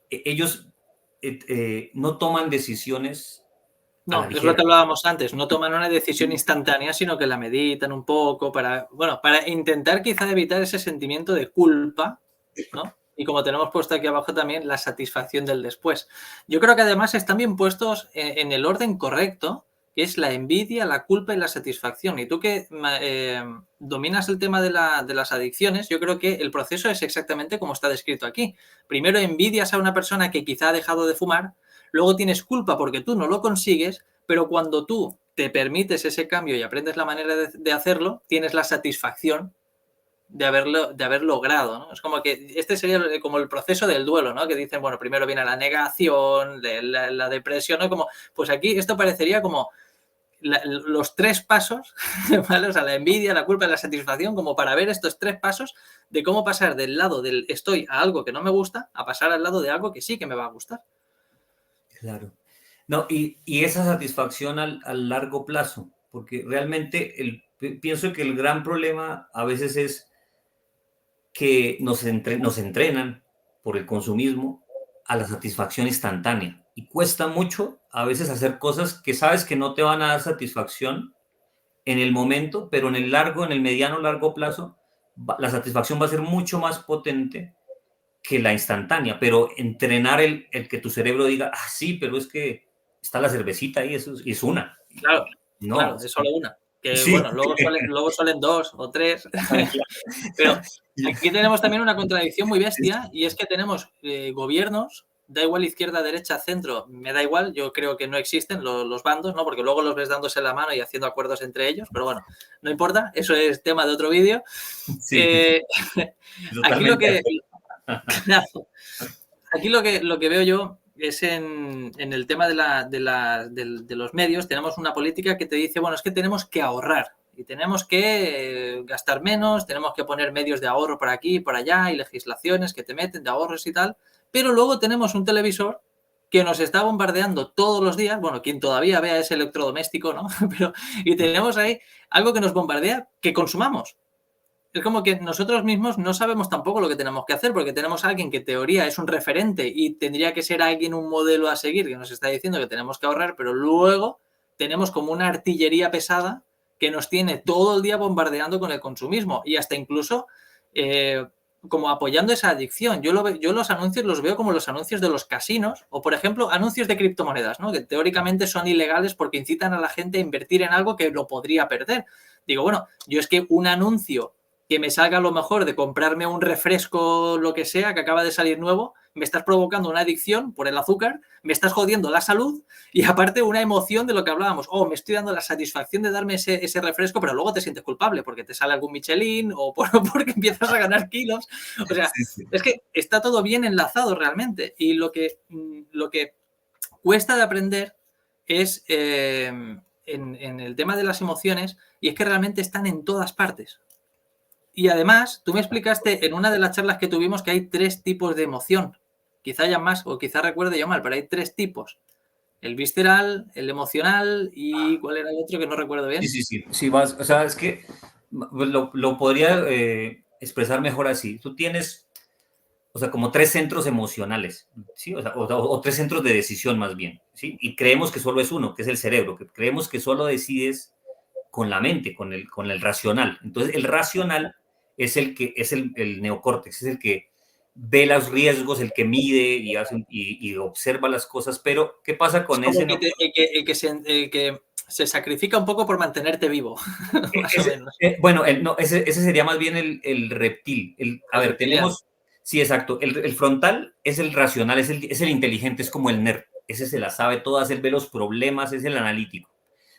ellos no toman decisiones a la No, es lo ligera. que hablábamos antes, no toman una decisión instantánea, sino que la meditan un poco para intentar quizá evitar ese sentimiento de culpa, ¿no? Y como tenemos puesto aquí abajo también, la satisfacción del después. Yo creo que además están bien puestos en el orden correcto, que es la envidia, la culpa y la satisfacción. Y tú que dominas el tema de las adicciones, yo creo que el proceso es exactamente como está descrito aquí. Primero envidias a una persona que quizá ha dejado de fumar, luego tienes culpa porque tú no lo consigues, pero cuando tú te permites ese cambio y aprendes la manera de hacerlo, tienes la satisfacción de haber logrado, ¿no? Es como que este sería como el proceso del duelo, ¿no? Que dicen, bueno, primero viene la negación, la depresión, ¿no? Como, pues aquí esto parecería como los 3 pasos, ¿vale? O sea, la envidia, la culpa y la satisfacción, como para ver estos 3 pasos de cómo pasar del lado del estoy a algo que no me gusta a pasar al lado de algo que sí que me va a gustar. Claro. No, y esa satisfacción al largo plazo, porque realmente pienso que el gran problema a veces es que nos entrenan por el consumismo a la satisfacción instantánea. Y cuesta mucho a veces hacer cosas que sabes que no te van a dar satisfacción en el momento, pero en el mediano largo plazo, la satisfacción va a ser mucho más potente que la instantánea. Pero entrenar el que tu cerebro diga, ah, sí, pero es que está la cervecita ahí, eso es una. Claro, No, claro, es solo una. Que sí. bueno, luego suelen 2 o 3. Pero aquí tenemos también una contradicción muy bestia y es que tenemos gobiernos, da igual izquierda, derecha, centro, me da igual, yo creo que no existen los bandos, ¿no? Porque luego los ves dándose la mano y haciendo acuerdos entre ellos, pero bueno, no importa, eso es tema de otro vídeo. Sí, Aquí lo totalmente de que, acuerdo. Claro. Aquí lo que veo yo es en el tema de los medios, tenemos una política que te dice, bueno, es que tenemos que ahorrar y tenemos que gastar menos, tenemos que poner medios de ahorro por aquí y por allá y legislaciones que te meten de ahorros y tal, pero luego tenemos un televisor que nos está bombardeando todos los días, bueno, quien todavía vea ese electrodoméstico, ¿no? Pero, y tenemos ahí algo que nos bombardea que consumamos. Es como que nosotros mismos no sabemos tampoco lo que tenemos que hacer, porque tenemos a alguien que en teoría es un referente y tendría que ser alguien, un modelo a seguir, que nos está diciendo que tenemos que ahorrar, pero luego tenemos como una artillería pesada que nos tiene todo el día bombardeando con el consumismo y hasta incluso como apoyando esa adicción. Yo los anuncios los veo como los anuncios de los casinos o, por ejemplo, anuncios de criptomonedas, ¿no? Que teóricamente son ilegales porque incitan a la gente a invertir en algo que lo podría perder. Digo, bueno, yo es que un anuncio que me salga lo mejor de comprarme un refresco, lo que sea, que acaba de salir nuevo, me estás provocando una adicción por el azúcar, me estás jodiendo la salud y aparte una emoción de lo que hablábamos. Oh, me estoy dando la satisfacción de darme ese refresco, pero luego te sientes culpable porque te sale algún Michelin o porque empiezas a ganar kilos. O sea, Sí, sí. es que está todo bien enlazado realmente y lo que cuesta de aprender es en el tema de las emociones y es que realmente están en todas partes. Y además, tú me explicaste en una de las charlas que tuvimos que hay 3 tipos de emoción. Quizá haya más o quizá recuerde yo mal, pero hay 3 tipos. El visceral, el emocional y ¿cuál era el otro que no recuerdo Sí, bien? sí, sí, sí, vas, o sea, es que lo podría expresar mejor así. Tú tienes, o sea, como tres centros emocionales, ¿sí? O sea, o tres centros de decisión más bien, ¿sí? Y creemos que solo es uno, que es el cerebro, que creemos que solo decides con la mente, con el racional. Entonces, el racional es el que es el neocórtex, es el que ve los riesgos, el que mide y, hace, y observa las cosas, pero ¿qué pasa Es con como ese el que se sacrifica un poco por mantenerte vivo, más o menos. bueno, no, ese sería más bien el reptil. A El ver, reptiliano. tenemos, sí, exacto. El frontal es el racional, es el inteligente, es como el nerd. Ese se la sabe todas, él ve los problemas, es el analítico.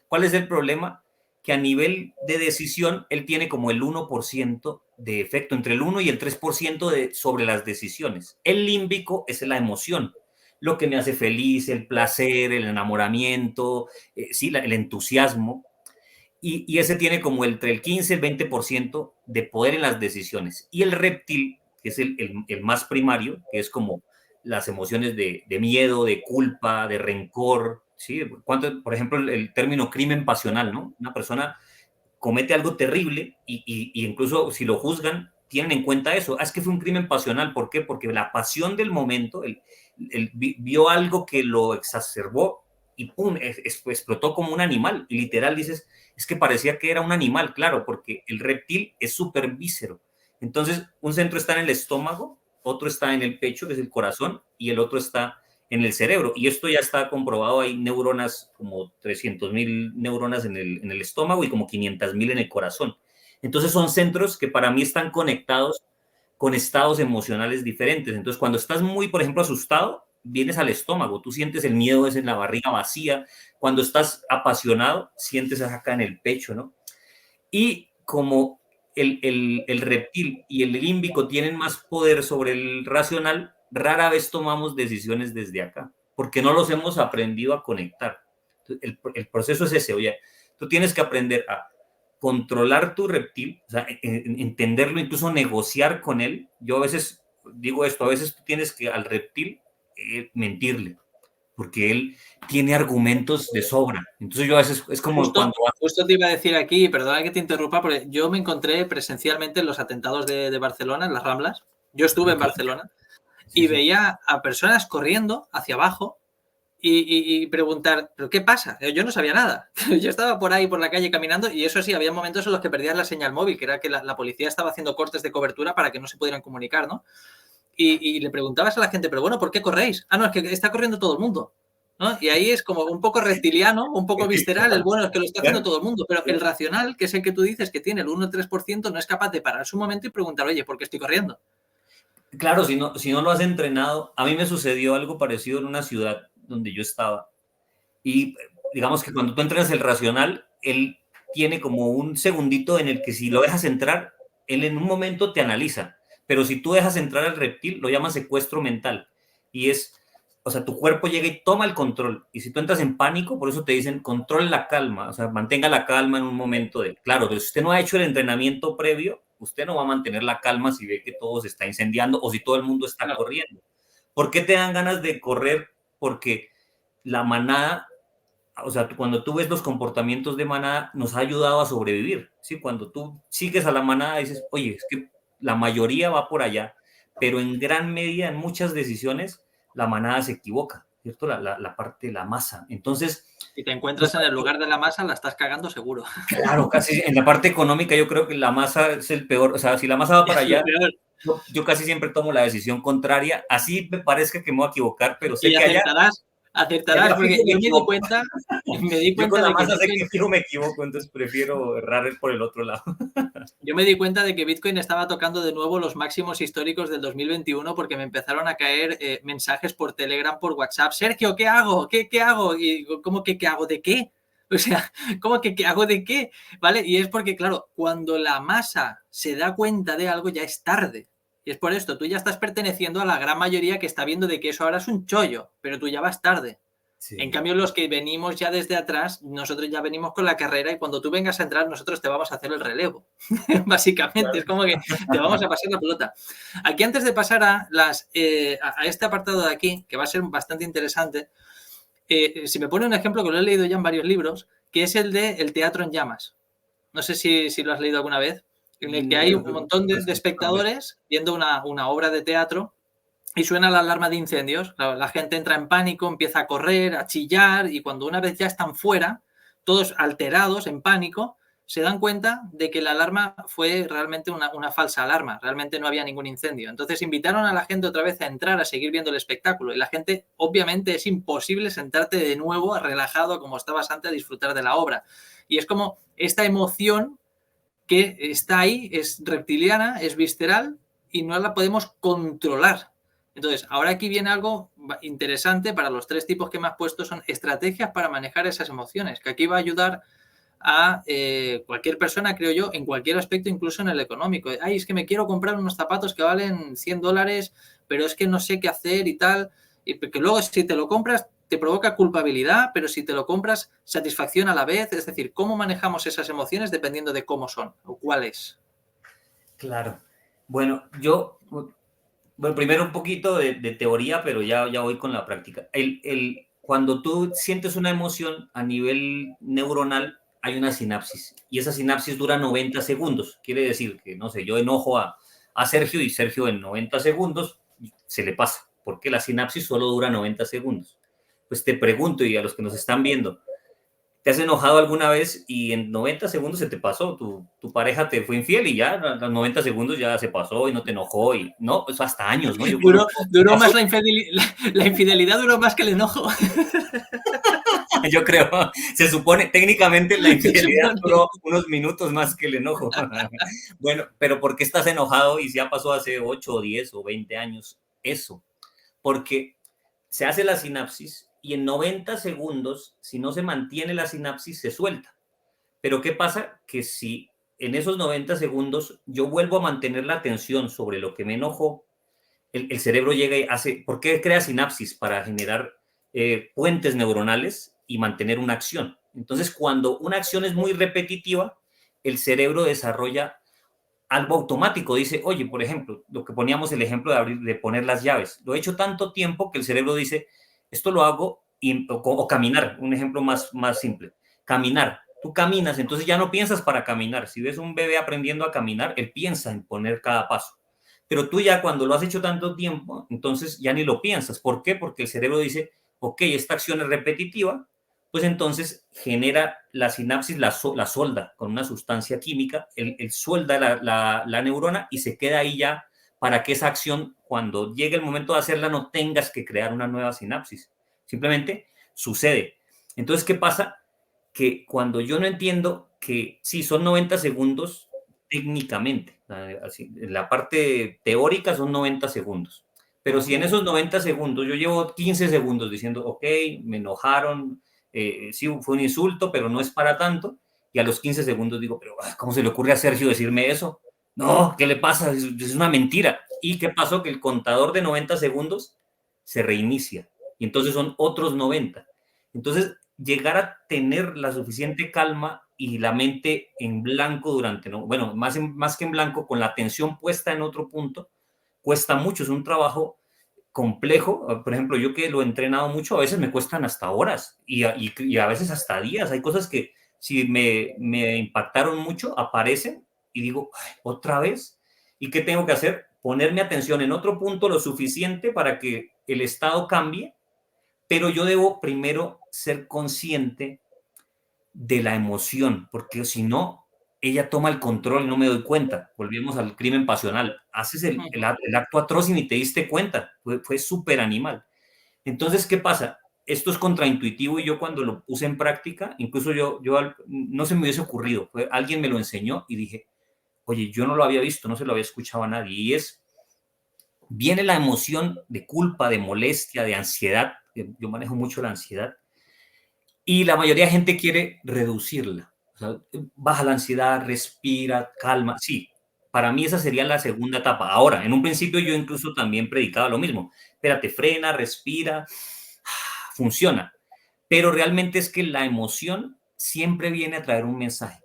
¿Cuál es el problema? Que a nivel de decisión, él tiene como el 1% de efecto, entre el 1 y el 3% sobre las decisiones. El límbico es la emoción, lo que me hace feliz, el placer, el enamoramiento, sí, el entusiasmo. Y ese tiene como entre el 15 y el 20% de poder en las decisiones. Y el reptil, que es el más primario, que es como las emociones de miedo, de culpa, de rencor, ¿sí? ¿Cuánto, por ejemplo, el término crimen pasional, ¿no? Una persona comete algo terrible y incluso si lo juzgan, tienen en cuenta eso. Ah, es que fue un crimen pasional. ¿Por qué? Porque la pasión del momento, vio algo que lo exacerbó y ¡pum! Explotó como un animal. Y literal dices, es que parecía que era un animal, claro, porque el reptil es súper víscero. Entonces, un centro está en el estómago, otro está en el pecho, que es el corazón, y el otro está en el cerebro. Y esto ya está comprobado, hay neuronas, como 300.000 neuronas en el estómago y como 500.000 en el corazón. Entonces son centros que para mí están conectados con estados emocionales diferentes. Entonces cuando estás muy, por ejemplo, asustado, vienes al estómago, tú sientes el miedo es en la barriga vacía. Cuando estás apasionado, sientes acá en el pecho, ¿no? Y como el reptil y el límbico tienen más poder sobre el racional, rara vez tomamos decisiones desde acá, porque no los hemos aprendido a conectar. El proceso es ese, oye, tú tienes que aprender a controlar tu reptil, o sea, entenderlo, incluso negociar con él. Yo a veces digo esto, a veces tú tienes que al reptil mentirle, porque él tiene argumentos de sobra. Entonces yo a veces es como Justo, cuando justo te iba a decir aquí, perdona que te interrumpa, porque yo me encontré presencialmente en los atentados de Barcelona, en las Ramblas. Yo estuve en Barcelona sí, y sí. veía a personas corriendo hacia abajo y preguntar, ¿pero qué pasa? Yo no sabía nada. Yo estaba por ahí, por la calle caminando y eso sí, había momentos en los que perdías la señal móvil, que era que la policía estaba haciendo cortes de cobertura para que no se pudieran comunicar, ¿no? Y le preguntabas a la gente, pero bueno, ¿por qué corréis? Ah, no, es que está corriendo todo el mundo. ¿No? Y ahí es como un poco reptiliano, un poco visceral, el bueno es que lo está haciendo todo el mundo, pero el racional, que es el que tú dices que tiene el 1 o 3%, no es capaz de pararse un momento y preguntar, oye, ¿por qué estoy corriendo? Claro, si no lo has entrenado, a mí me sucedió algo parecido en una ciudad donde yo estaba. Y digamos que cuando tú entrenas el racional, él tiene como un segundito en el que si lo dejas entrar, él en un momento te analiza. Pero si tú dejas entrar al reptil, lo llaman secuestro mental. Y es, o sea, tu cuerpo llega y toma el control. Y si tú entras en pánico, por eso te dicen, controle la calma, o sea, mantenga la calma en un momento de... Claro, pero si usted no ha hecho el entrenamiento previo, usted no va a mantener la calma si ve que todo se está incendiando o si todo el mundo está corriendo. ¿Por qué te dan ganas de correr? Porque la manada, o sea, cuando tú ves los comportamientos de manada, nos ha ayudado a sobrevivir, ¿sí? Cuando tú sigues a la manada, dices, oye, es que la mayoría va por allá, pero en gran medida, en muchas decisiones, la manada se equivoca, ¿cierto? La parte de la masa. Entonces... Si te encuentras en el lugar de la masa, la estás cagando seguro. Claro, casi en la parte económica yo creo que la masa es el peor, o sea, si la masa va para allá, yo casi siempre tomo la decisión contraria, así me parezca que me voy a equivocar, pero sé y que allá acertarás, porque yo me di yo cuenta con la de que masa sé Bitcoin, que fijo me equivoco, entonces prefiero errar por el otro lado. yo me di cuenta de que Bitcoin estaba tocando de nuevo los máximos históricos del 2021 porque me empezaron a caer mensajes por Telegram, por WhatsApp. Sergio, ¿qué hago? ¿Qué hago? Y ¿cómo que qué hago? ¿De qué? O sea, ¿cómo que qué hago de qué? ¿Vale? Y es porque, claro, cuando la masa se da cuenta de algo ya es tarde. Y es por esto, tú ya estás perteneciendo a la gran mayoría que está viendo de que eso ahora es un chollo, pero tú ya vas tarde. Sí. En cambio, los que venimos ya desde atrás, nosotros ya venimos con la carrera y cuando tú vengas a entrar, nosotros te vamos a hacer el relevo. Básicamente, claro. Es como que te vamos a pasar la pelota. Aquí, antes de pasar a este apartado de aquí, que va a ser bastante interesante, si me pone un ejemplo que lo he leído ya en varios libros, que es el de El teatro en llamas. No sé si lo has leído alguna vez, en el que hay un montón de espectadores viendo una obra de teatro y suena la alarma de incendios. La gente entra en pánico, empieza a correr, a chillar, y cuando una vez ya están fuera, todos alterados, en pánico, se dan cuenta de que la alarma fue realmente una falsa alarma, realmente no había ningún incendio. Entonces invitaron a la gente otra vez a entrar, a seguir viendo el espectáculo, y la gente, obviamente, es imposible sentarte de nuevo relajado como estabas antes a disfrutar de la obra. Y es como esta emoción que está ahí, es reptiliana, es visceral, y no la podemos controlar. Entonces, ahora aquí viene algo interesante para los tres tipos que me has puesto, son estrategias para manejar esas emociones, que aquí va a ayudar a cualquier persona, creo yo, en cualquier aspecto, incluso en el económico. Ay, es que me quiero comprar unos zapatos que valen $100, pero es que no sé qué hacer y tal. Y que luego, si te lo compras, te provoca culpabilidad, pero si te lo compras, satisfacción a la vez. Es decir, cómo manejamos esas emociones dependiendo de cómo son o cuáles. Claro. Bueno, primero un poquito de teoría, pero ya voy con la práctica. Cuando tú sientes una emoción a nivel neuronal, hay una sinapsis y esa sinapsis dura 90 segundos. Quiere decir que, no sé, yo enojo a Sergio y Sergio en 90 segundos se le pasa, porque la sinapsis solo dura 90 segundos. Pues te pregunto, y a los que nos están viendo, ¿te has enojado alguna vez y en 90 segundos se te pasó? Tu pareja te fue infiel y ya a los 90 segundos ya se pasó y no te enojó y no, pues hasta años, ¿no? Duró más la infidelidad duró más que el enojo. Yo creo, se supone, técnicamente la infidelidad duró unos minutos más que el enojo. Bueno, pero ¿por qué estás enojado y ya pasó hace 8 o 10 o 20 años eso? Porque se hace la sinapsis y en 90 segundos, si no se mantiene la sinapsis, se suelta. Pero ¿qué pasa? Que si en esos 90 segundos yo vuelvo a mantener la atención sobre lo que me enojó, el cerebro llega y hace... ¿Por qué crea sinapsis? Para generar puentes neuronales y mantener una acción. Entonces, cuando una acción es muy repetitiva, el cerebro desarrolla algo automático. Dice, oye, por ejemplo, lo que poníamos el ejemplo de poner las llaves. Lo he hecho tanto tiempo que el cerebro dice, esto lo hago, o caminar, un ejemplo más simple. Caminar. Tú caminas, entonces ya no piensas para caminar. Si ves un bebé aprendiendo a caminar, él piensa en poner cada paso. Pero tú ya cuando lo has hecho tanto tiempo, entonces ya ni lo piensas. ¿Por qué? Porque el cerebro dice, ok, esta acción es repetitiva, pues entonces genera la sinapsis, la solda con una sustancia química, el suelda la neurona y se queda ahí ya para que esa acción, cuando llegue el momento de hacerla, no tengas que crear una nueva sinapsis. Simplemente sucede. Entonces, ¿qué pasa? Que cuando yo no entiendo que sí, son 90 segundos técnicamente, así, en la parte teórica son 90 segundos, pero si en esos 90 segundos yo llevo 15 segundos diciendo, ok, me enojaron, sí, fue un insulto, pero no es para tanto, y a los 15 segundos digo, pero ¿cómo se le ocurre a Sergio decirme eso? No, ¿qué le pasa? Es una mentira. ¿Y qué pasó? Que el contador de 90 segundos se reinicia. Y entonces son otros 90. Entonces, llegar a tener la suficiente calma y la mente en blanco durante, ¿no? Bueno, más que en blanco, con la atención puesta en otro punto, cuesta mucho. Es un trabajo complejo. Por ejemplo, yo que lo he entrenado mucho, a veces me cuestan hasta horas y a veces hasta días. Hay cosas que si me impactaron mucho, aparecen y digo, "Ay, ¿otra vez? ¿Y qué tengo que hacer? Ponerme atención en otro punto lo suficiente para que el estado cambie, pero yo debo primero ser consciente de la emoción, porque si no, ella toma el control y no me doy cuenta. Volvemos al crimen pasional. Haces el acto atroz y ni te diste cuenta. Fue súper animal. Entonces, ¿qué pasa? Esto es contraintuitivo y yo cuando lo puse en práctica, incluso no se me hubiese ocurrido. Alguien me lo enseñó y dije, oye, yo no lo había visto, no se lo había escuchado a nadie. Viene la emoción de culpa, de molestia, de ansiedad. Yo manejo mucho la ansiedad y la mayoría de gente quiere reducirla. O sea, baja la ansiedad, respira, calma. Sí, para mí esa sería la segunda etapa. Ahora, en un principio yo incluso también predicaba lo mismo. Espérate, frena, respira, funciona. Pero realmente es que la emoción siempre viene a traer un mensaje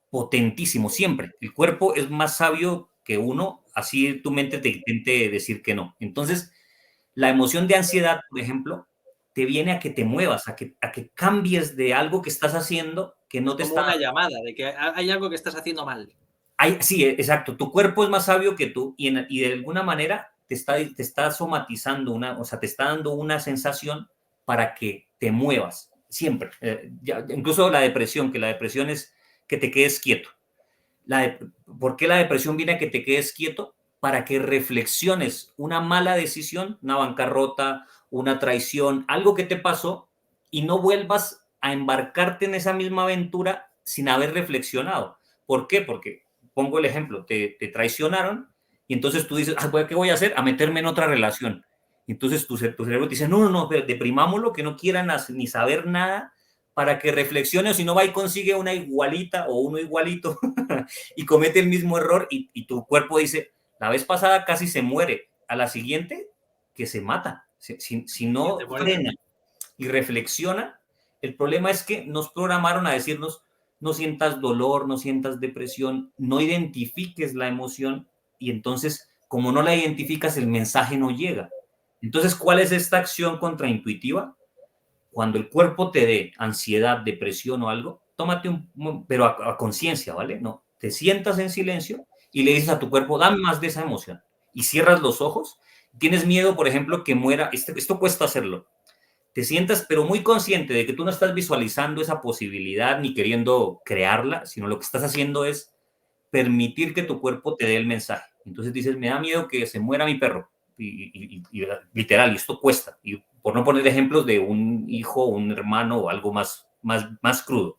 potentísimo, siempre. El cuerpo es más sabio que uno, así tu mente te intente decir que no. Entonces, la emoción de ansiedad, por ejemplo, te viene a que te muevas, a que cambies de algo que estás haciendo que no te Como está... una llamada de que hay algo que estás haciendo mal. Sí, exacto. Tu cuerpo es más sabio que tú y de alguna manera te está somatizando o sea, te está dando una sensación para que te muevas siempre. Incluso la depresión, que la depresión es que te quedes quieto. ¿Por qué la depresión viene a que te quedes quieto? Para que reflexiones una mala decisión, una bancarrota, una traición, algo que te pasó y no vuelvas a embarcarte en esa misma aventura sin haber reflexionado. ¿Por qué? Porque, pongo el ejemplo, te traicionaron y entonces tú dices, ¿qué voy a hacer? A meterme en otra relación. Entonces tu cerebro te dice, no, deprimámoslo, que no quieran ni saber nada para que reflexione, o si no va y consigue una igualita o uno igualito y comete el mismo error y tu cuerpo dice, la vez pasada casi se muere, a la siguiente que se mata. Si no frena y reflexiona, el problema es que nos programaron a decirnos, no sientas dolor, no sientas depresión, no identifiques la emoción y entonces, como no la identificas, el mensaje no llega. Entonces, ¿cuál es esta acción contraintuitiva? Cuando el cuerpo te dé ansiedad, depresión o algo, tómate pero a conciencia, ¿vale? No, te sientas en silencio y le dices a tu cuerpo, dame más de esa emoción. Y cierras los ojos. Tienes miedo, por ejemplo, que muera, esto cuesta hacerlo. Te sientas, pero muy consciente de que tú no estás visualizando esa posibilidad ni queriendo crearla, sino lo que estás haciendo es permitir que tu cuerpo te dé el mensaje. Entonces dices, me da miedo que se muera mi perro. Y literal, y esto cuesta. Y por no poner ejemplos de un hijo, un hermano o algo más crudo.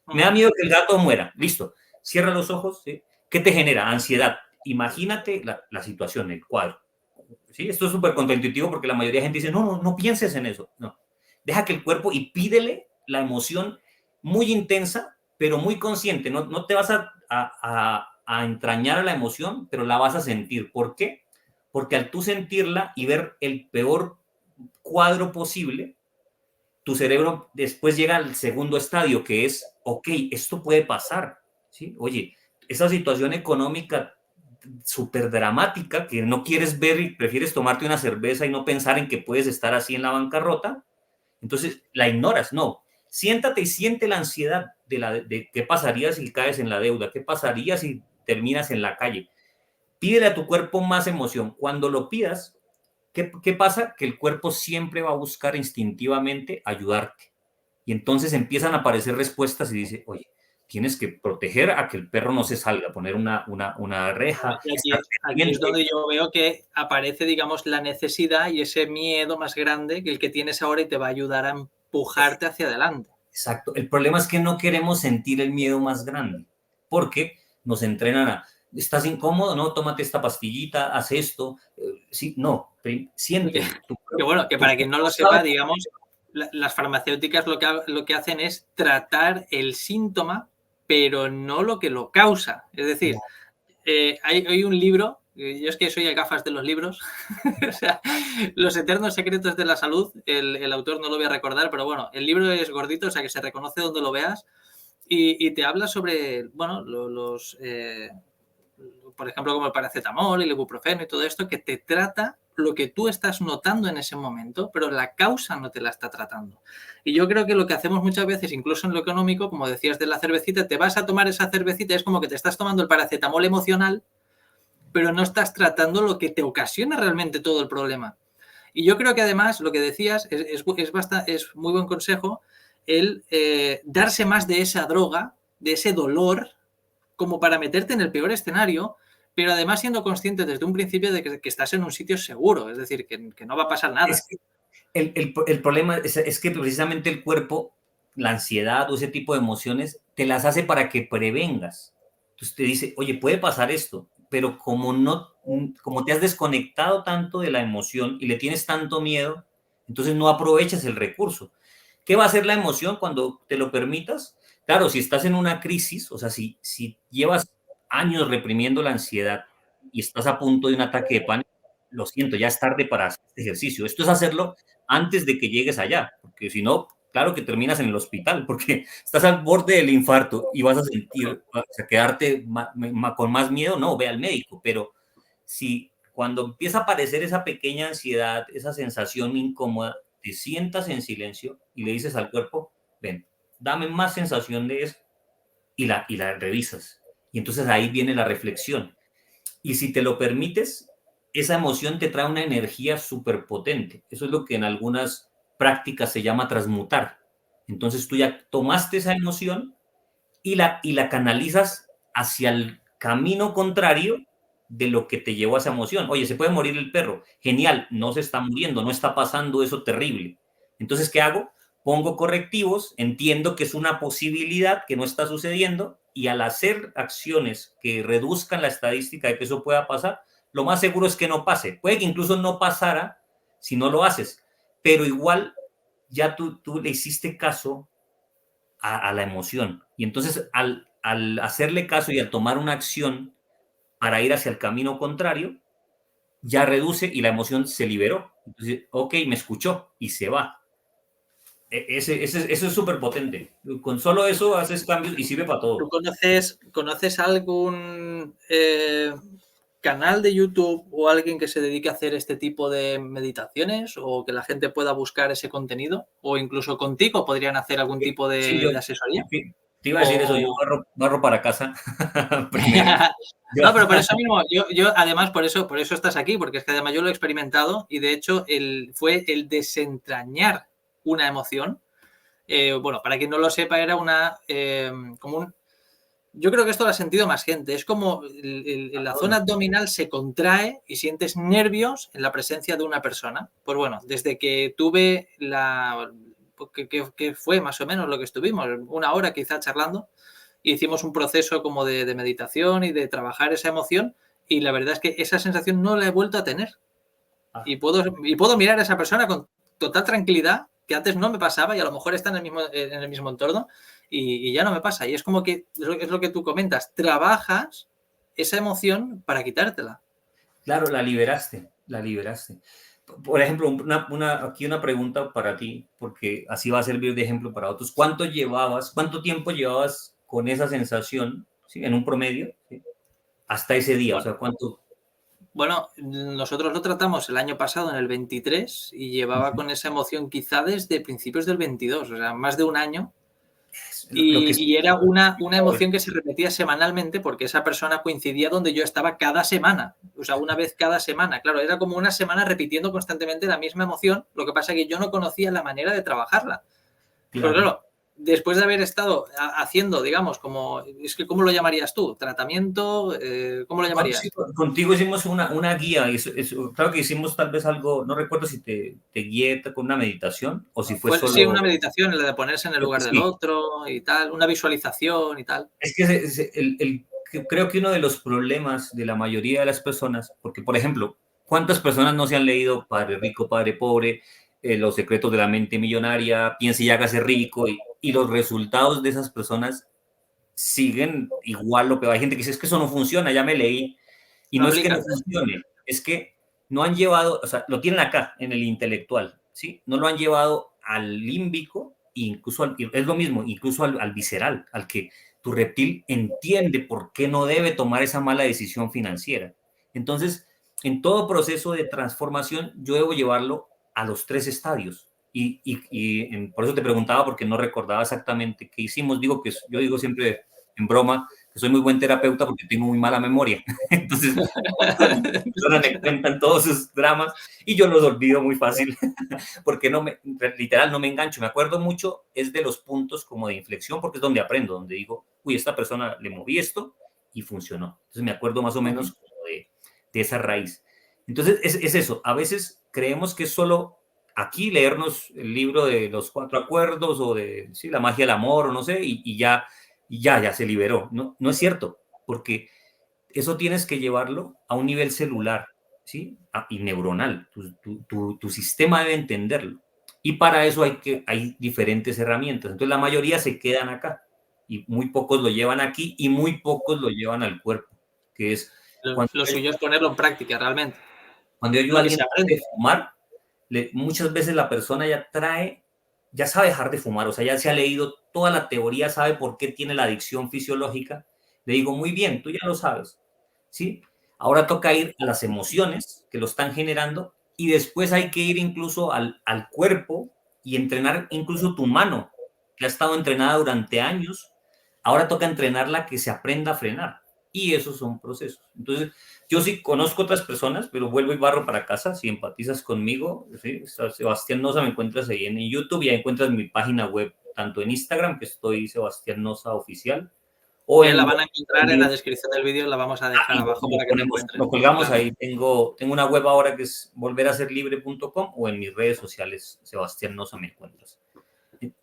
Me da miedo que el gato muera. Listo. Cierra los ojos. ¿Sí? ¿Qué te genera? Ansiedad. Imagínate la situación, el cuadro. ¿Sí? Esto es súper contraintuitivo porque la mayoría de gente dice, no pienses en eso. No. Deja que el cuerpo y pídele la emoción muy intensa, pero muy consciente. No te vas a entrañar a la emoción, pero la vas a sentir. ¿Por qué? Porque al tú sentirla y ver el peor cuadro posible, tu cerebro después llega al segundo estadio, que es, ok, esto puede pasar. ¿Sí? Oye, esa situación económica súper dramática que no quieres ver y prefieres tomarte una cerveza y no pensar en que puedes estar así en la bancarrota, entonces la ignoras. No, siéntate y siente la ansiedad de qué pasaría si caes en la deuda, qué pasaría si terminas en la calle. Pídele a tu cuerpo más emoción. Cuando lo pidas, ¿qué pasa? Que el cuerpo siempre va a buscar instintivamente ayudarte. Y entonces empiezan a aparecer respuestas y dice, oye, tienes que proteger a que el perro no se salga, poner una reja. Aquí es donde yo veo que aparece, digamos, la necesidad y ese miedo más grande que el que tienes ahora y te va a ayudar a empujarte hacia adelante. Exacto. El problema es que no queremos sentir el miedo más grande, porque nos entrenan a, ¿estás incómodo? No, tómate esta pastillita, haz esto. Sí, no, siente. Que bueno, que para quien no lo sepa, digamos, las farmacéuticas lo que hacen es tratar el síntoma, pero no lo que lo causa. Es decir, Hay un libro, yo es que soy el gafas de los libros, o sea, Los eternos secretos de la salud, el autor no lo voy a recordar, pero bueno, el libro es gordito, o sea que se reconoce donde lo veas, y te habla sobre, bueno, por ejemplo, como el paracetamol, el ibuprofeno y todo esto, que te trata lo que tú estás notando en ese momento, pero la causa no te la está tratando. Y yo creo que lo que hacemos muchas veces, incluso en lo económico, como decías de la cervecita, te vas a tomar esa cervecita, es como que te estás tomando el paracetamol emocional, pero no estás tratando lo que te ocasiona realmente todo el problema. Y yo creo que además, lo que decías, es muy buen consejo el darse más de esa droga, de ese dolor, como para meterte en el peor escenario, pero además siendo consciente desde un principio de que estás en un sitio seguro, es decir, que no va a pasar nada. Es que el problema es que precisamente el cuerpo, la ansiedad o ese tipo de emociones, te las hace para que prevengas. Entonces te dice, oye, puede pasar esto, pero como te has desconectado tanto de la emoción y le tienes tanto miedo, entonces no aprovechas el recurso. ¿Qué va a hacer la emoción cuando te lo permitas? Claro, si estás en una crisis, o sea, si llevas años reprimiendo la ansiedad y estás a punto de un ataque de pánico, lo siento, ya es tarde para hacer este ejercicio. Esto es hacerlo antes de que llegues allá, porque si no, claro que terminas en el hospital, porque estás al borde del infarto y vas a sentir, o sea, quedarte con más miedo, no, ve al médico, pero si cuando empieza a aparecer esa pequeña ansiedad, esa sensación incómoda, te sientas en silencio y le dices al cuerpo, ven, dame más sensación de eso y la revisas. Y entonces ahí viene la reflexión. Y si te lo permites, esa emoción te trae una energía súper potente. Eso es lo que en algunas prácticas se llama transmutar. Entonces tú ya tomaste esa emoción y la canalizas hacia el camino contrario de lo que te llevó a esa emoción. Oye, se puede morir el perro. Genial, no se está muriendo, no está pasando eso terrible. Entonces, ¿qué hago? Pongo correctivos, entiendo que es una posibilidad que no está sucediendo y al hacer acciones que reduzcan la estadística de que eso pueda pasar, lo más seguro es que no pase. Puede que incluso no pasara si no lo haces, pero igual ya tú le hiciste caso a la emoción. Y entonces al hacerle caso y al tomar una acción para ir hacia el camino contrario, ya reduce y la emoción se liberó. Entonces, ok, me escuchó y se va. Eso es súper potente. Con solo eso haces cambios y sirve para ¿Tú todo. conoces algún canal de YouTube o alguien que se dedique a hacer este tipo de meditaciones o que la gente pueda buscar ese contenido? O incluso contigo podrían hacer algún tipo Sí, de asesoría. te iba a decir eso, yo O... barro para casa primero. Yo, No, pero por eso mismo, yo además por eso estás aquí, porque es que además yo lo he experimentado y de hecho fue el desentrañar una emoción. Bueno, para quien no lo sepa, era como un... Yo creo que esto lo ha sentido más gente. Es como la zona abdominal se contrae y sientes nervios en la presencia de una persona. Pues bueno, desde que tuve que fue más o menos lo que estuvimos, una hora quizá charlando, y hicimos un proceso como de meditación y de trabajar esa emoción, y la verdad es que esa sensación no la he vuelto a tener. Y puedo mirar a esa persona con total tranquilidad, que antes no me pasaba y a lo mejor está en el mismo entorno y ya no me pasa. Y es como que es lo que tú comentas, trabajas esa emoción para quitártela. claro, la liberaste, la liberaste. Por ejemplo, aquí una pregunta para ti, porque así va a servir de ejemplo para otros. Cuánto tiempo llevabas con esa sensación, ¿sí? En un promedio, ¿sí? Hasta ese día? O Bueno, sea, ¿cuánto? bueno, nosotros lo tratamos el año pasado, en el 23, y llevaba con esa emoción quizá desde principios del 22, o sea, más de un año. Lo que Y era una emoción que se repetía semanalmente porque esa persona coincidía donde yo estaba cada semana, o sea, una vez cada semana. Claro, era como una semana repitiendo constantemente la misma emoción, lo que pasa es que yo no conocía la manera de trabajarla. Pero claro. claro, después de haber estado haciendo, digamos, ¿cómo lo llamarías tú? ¿Tratamiento? ¿Cómo lo Sí, llamarías? contigo hicimos una guía, claro que hicimos tal vez algo, no recuerdo si te guié con una meditación o si fue Sí, una solo, meditación, la de ponerse en el creo que lugar del sí. otro y tal, una visualización y tal. Es que creo que uno de los problemas de la mayoría de las personas, porque por ejemplo, ¿cuántas personas no se han leído Padre Rico, Padre Pobre, Los secretos de la mente millonaria, Piense y hágase rico, y los resultados de esas personas siguen igual o peor. Hay gente que dice, es que eso no funciona, ya me leí. Y No no es que no aplican. funcione, es que no han llevado, o sea, lo tienen acá, en el intelectual, ¿sí? No lo han llevado al límbico, incluso es lo mismo, incluso al visceral, al que tu reptil entiende por qué no debe tomar esa mala decisión financiera. Entonces, en todo proceso de transformación, yo debo llevarlo a los 3 estadios. Por eso te preguntaba, porque no recordaba exactamente qué hicimos. Digo que yo digo siempre en broma que soy muy buen terapeuta porque tengo muy mala memoria. Entonces, las personas me cuentan todos sus dramas y yo los olvido muy fácil porque literal no me engancho. Me acuerdo mucho es de los puntos como de inflexión porque es donde aprendo, donde digo, uy, esta persona le moví esto y funcionó. Entonces me acuerdo más o menos como de esa raíz. Entonces es eso. A veces creemos que es solo aquí leernos el libro de los 4 acuerdos o de sí, la magia del amor o no sé y ya se liberó. No, no es cierto, porque eso tienes que llevarlo a un nivel celular, ¿sí? Y neuronal. Tu sistema debe entenderlo. Y para eso hay diferentes herramientas. Entonces la mayoría se quedan acá y muy pocos lo llevan aquí y muy pocos lo llevan al cuerpo, que es cuando, Lo suyo es ponerlo en práctica realmente. cuando yo a Lo que alguien se de aprende. fumar, muchas veces la persona ya sabe dejar de fumar, o sea, ya se ha leído toda la teoría, sabe por qué tiene la adicción fisiológica. Le digo, muy bien, tú ya lo sabes, ¿sí? Ahora toca ir a las emociones que lo están generando y después hay que ir incluso al cuerpo y entrenar incluso tu mano, que ha estado entrenada durante años. Ahora toca entrenarla que se aprenda a frenar. Y esos son procesos. Entonces, yo sí conozco otras personas, pero vuelvo y barro para casa. Si empatizas conmigo, ¿sí? Sebastián Noza me encuentras ahí en YouTube y ahí encuentras mi página web, tanto en Instagram, que estoy Sebastián Noza Oficial, o La en van a encontrar en la descripción del vídeo, la vamos a dejar abajo para que lo encuentren. lo colgamos Claro. ahí. Tengo una web ahora que es volveraserlibre.com o en mis redes sociales, Sebastián Noza me encuentras.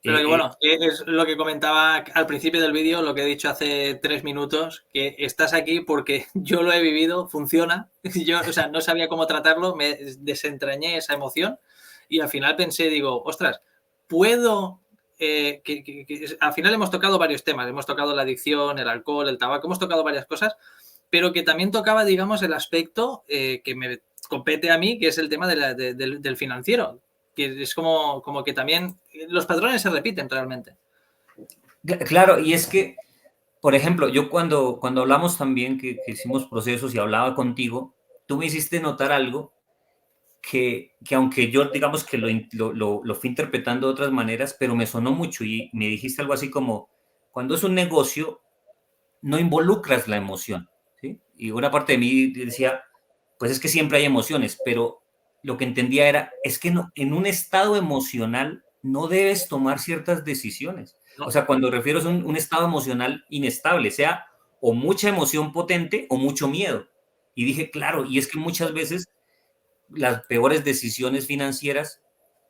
Pero que bueno, es lo que comentaba al principio del vídeo, lo que he dicho hace 3 minutos, que estás aquí porque yo lo he vivido, funciona. Yo, o sea, no sabía cómo tratarlo, me desentrañé esa emoción y al final pensé, digo, ostras, puedo... al final hemos tocado varios temas, hemos tocado la adicción, el alcohol, el tabaco, hemos tocado varias cosas, pero que también tocaba, digamos, el aspecto que me compete a mí, que es el tema del financiero, que es como que también los patrones se repiten realmente. Claro, y es que, por ejemplo, yo cuando hablamos también que hicimos procesos y hablaba contigo, tú me hiciste notar algo que aunque yo digamos que lo fui interpretando de otras maneras, pero me sonó mucho y me dijiste algo así como, cuando es un negocio, no involucras la emoción, ¿sí? Y una parte de mí decía, pues es que siempre hay emociones, pero lo que entendía era, es que no, en un estado emocional no debes tomar ciertas decisiones. O No, sea, cuando refiero a un estado emocional inestable, sea o mucha emoción potente o mucho miedo. Y dije, claro, y es que muchas veces las peores decisiones financieras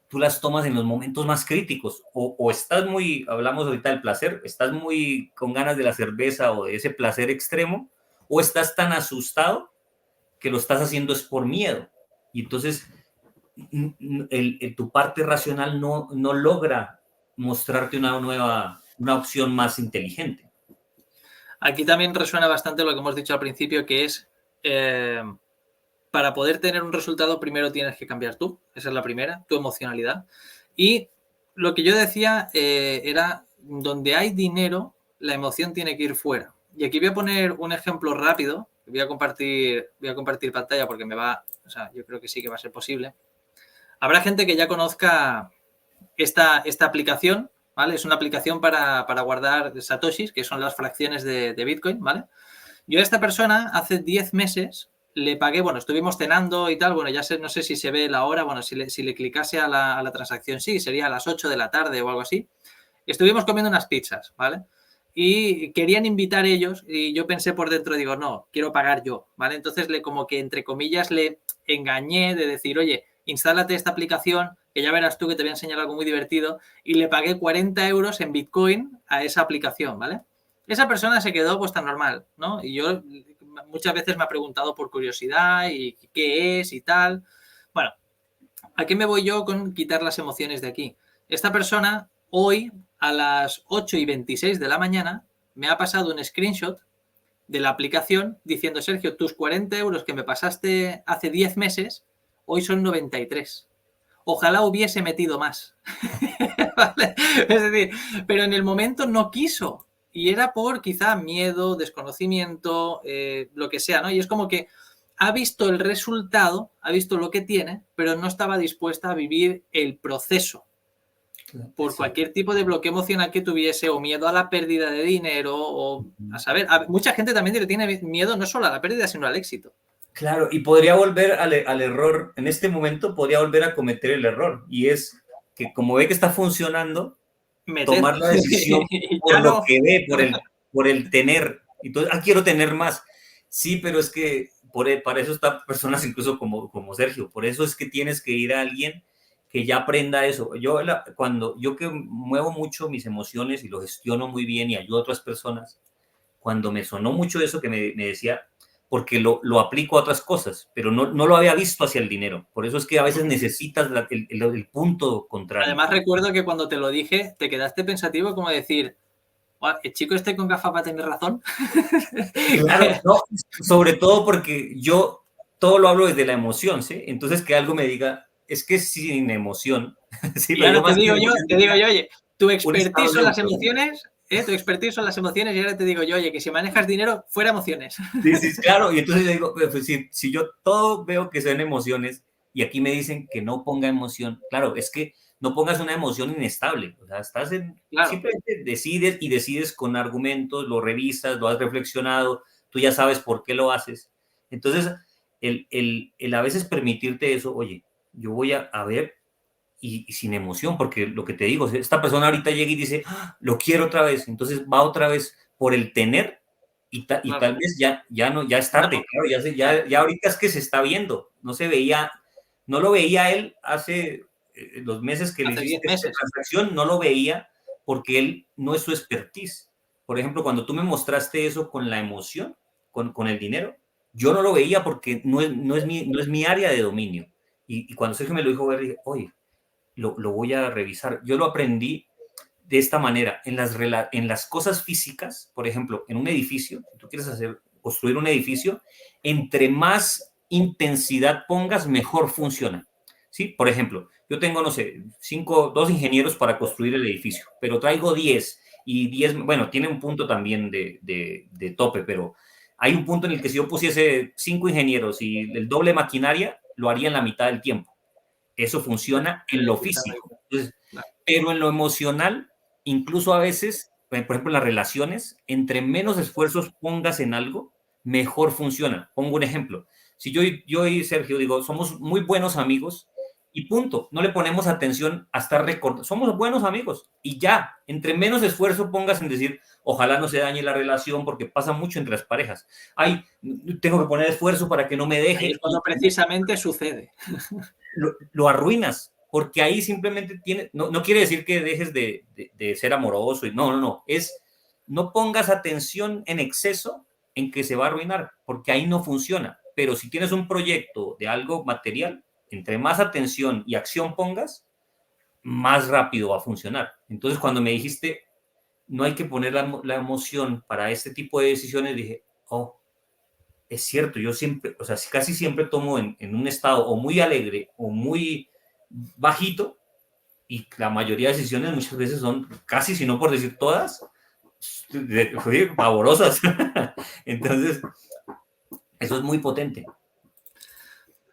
tú las tomas en los momentos más críticos. O estás muy, hablamos ahorita del placer, estás muy con ganas de la cerveza o de ese placer extremo, o estás tan asustado que lo estás haciendo es por miedo. Y entonces tu parte racional no logra mostrarte una opción más inteligente. aquí también resuena bastante lo que hemos dicho al principio, que es para poder tener un resultado primero tienes que cambiar tú, esa es la primera, tu emocionalidad. Y lo que yo decía era, donde hay dinero, la emoción tiene que ir fuera. Y aquí voy a poner un ejemplo rápido, voy a compartir pantalla porque o sea, yo creo que sí que va a ser posible. Habrá gente que ya conozca esta aplicación, ¿vale? Es una aplicación para guardar satoshis, que son las fracciones de Bitcoin, ¿vale? Yo a esta persona hace 10 meses le pagué, bueno, estuvimos cenando y tal, bueno, no sé si se ve la hora, bueno, si le clicase a la transacción, sí, sería a las 8 de la tarde o algo así. Estuvimos comiendo unas pizzas, ¿vale? Y querían invitar ellos y yo pensé por dentro, digo, no, quiero pagar yo, ¿vale? Entonces como que entre comillas le engañé de decir, oye, instálate esta aplicación, que ya verás tú que te voy a enseñar algo muy divertido, y le pagué 40 euros en Bitcoin a esa aplicación, ¿vale? Esa persona se quedó pues tan normal, ¿no? Y yo muchas veces me ha preguntado por curiosidad y qué es y tal. Bueno, ¿a qué me voy yo con quitar las emociones de aquí? Esta persona hoy a las 8:26 de la mañana me ha pasado un screenshot de la aplicación diciendo, Sergio, tus 40 euros que me pasaste hace 10 meses, hoy son 93. Ojalá hubiese metido más. ¿Vale? Es decir, pero en el momento no quiso. Y era por quizá miedo, desconocimiento, lo que sea, ¿no? Y es como que ha visto el resultado, ha visto lo que tiene, pero no estaba dispuesta a vivir el proceso. Por cualquier tipo de bloqueo emocional que tuviese, o miedo a la pérdida de dinero, o a saber, mucha gente también le tiene miedo no solo a la pérdida, sino al éxito. Claro, y podría volver al error, en este momento podría volver a cometer el error, y es que como ve que está funcionando, tomar la decisión por lo que ve, por el tener. Entonces, quiero tener más. Sí, pero es que para eso están personas incluso como Sergio, por eso es que tienes que ir a alguien que ya aprenda eso. Cuando yo que muevo mucho mis emociones y lo gestiono muy bien y ayudo a otras personas, cuando me sonó mucho eso que me decía, porque lo aplico a otras cosas, pero no lo había visto hacia el dinero. Por eso es que a veces necesitas el punto contrario. Además, recuerdo que cuando te lo dije, te quedaste pensativo como decir, ¿el chico este con gafas va a tener razón? Claro, no, sobre todo porque yo todo lo hablo desde la emoción, ¿sí? Entonces que algo me diga, es que sin emoción. Sí, y pero ahora yo más te digo yo, oye, tu un estado expertise son las neutro. emociones, tu expertise son las emociones, y ahora te digo yo, oye, que si manejas dinero, fuera emociones. Sí, claro, y entonces yo digo, pues, si yo todo veo que son emociones y aquí me dicen que no ponga emoción, claro, es que no pongas una emoción inestable, o sea, Claro. simplemente decides con argumentos, lo revisas, lo has reflexionado, tú ya sabes por qué lo haces. Entonces, el a veces permitirte eso, oye, yo voy a ver y sin emoción, porque lo que te digo, esta persona ahorita llega y dice, lo quiero otra vez, entonces va otra vez por el tener y tal vez ya es tarde, claro, ya ahorita es que se está viendo, no lo veía él hace los meses que le hiciste esta transacción, no lo veía porque él no es su expertise. Por ejemplo, cuando tú me mostraste eso con la emoción, con el dinero, yo no lo veía porque no es mi área de dominio. Y cuando Sergio me lo dijo, dije, oye, lo voy a revisar. Yo lo aprendí de esta manera. En las cosas físicas, por ejemplo, en un edificio, si tú quieres construir un edificio, entre más intensidad pongas, mejor funciona. ¿Sí? Por ejemplo, yo tengo, no sé, 2 ingenieros para construir el edificio, pero traigo 10 y 10, bueno, tiene un punto también de tope, pero hay un punto en el que si yo pusiese 5 ingenieros y el doble maquinaria, lo haría en la mitad del tiempo. Eso funciona en lo físico. Entonces, pero en lo emocional, incluso a veces, por ejemplo, en las relaciones, entre menos esfuerzos pongas en algo, mejor funciona. Pongo un ejemplo. Si yo y Sergio digo, somos muy buenos amigos y punto, no le ponemos atención a estar recordando, somos buenos amigos y ya, entre menos esfuerzo pongas en decir, ojalá no se dañe la relación porque pasa mucho entre las parejas. Ay, tengo que poner esfuerzo para que no me deje. Ahí es cuando precisamente sucede. Lo arruinas, porque ahí simplemente no quiere decir que dejes de ser amoroso, no, no pongas atención en exceso en que se va a arruinar, porque ahí no funciona, pero si tienes un proyecto de algo material, entre más atención y acción pongas, más rápido va a funcionar. Entonces cuando me dijiste, no hay que poner la emoción para este tipo de decisiones, dije, oh, es cierto, yo siempre, o sea, casi siempre tomo en un estado o muy alegre o muy bajito y la mayoría de decisiones muchas veces son casi, si no por decir todas, pavorosas. Entonces, eso es muy potente.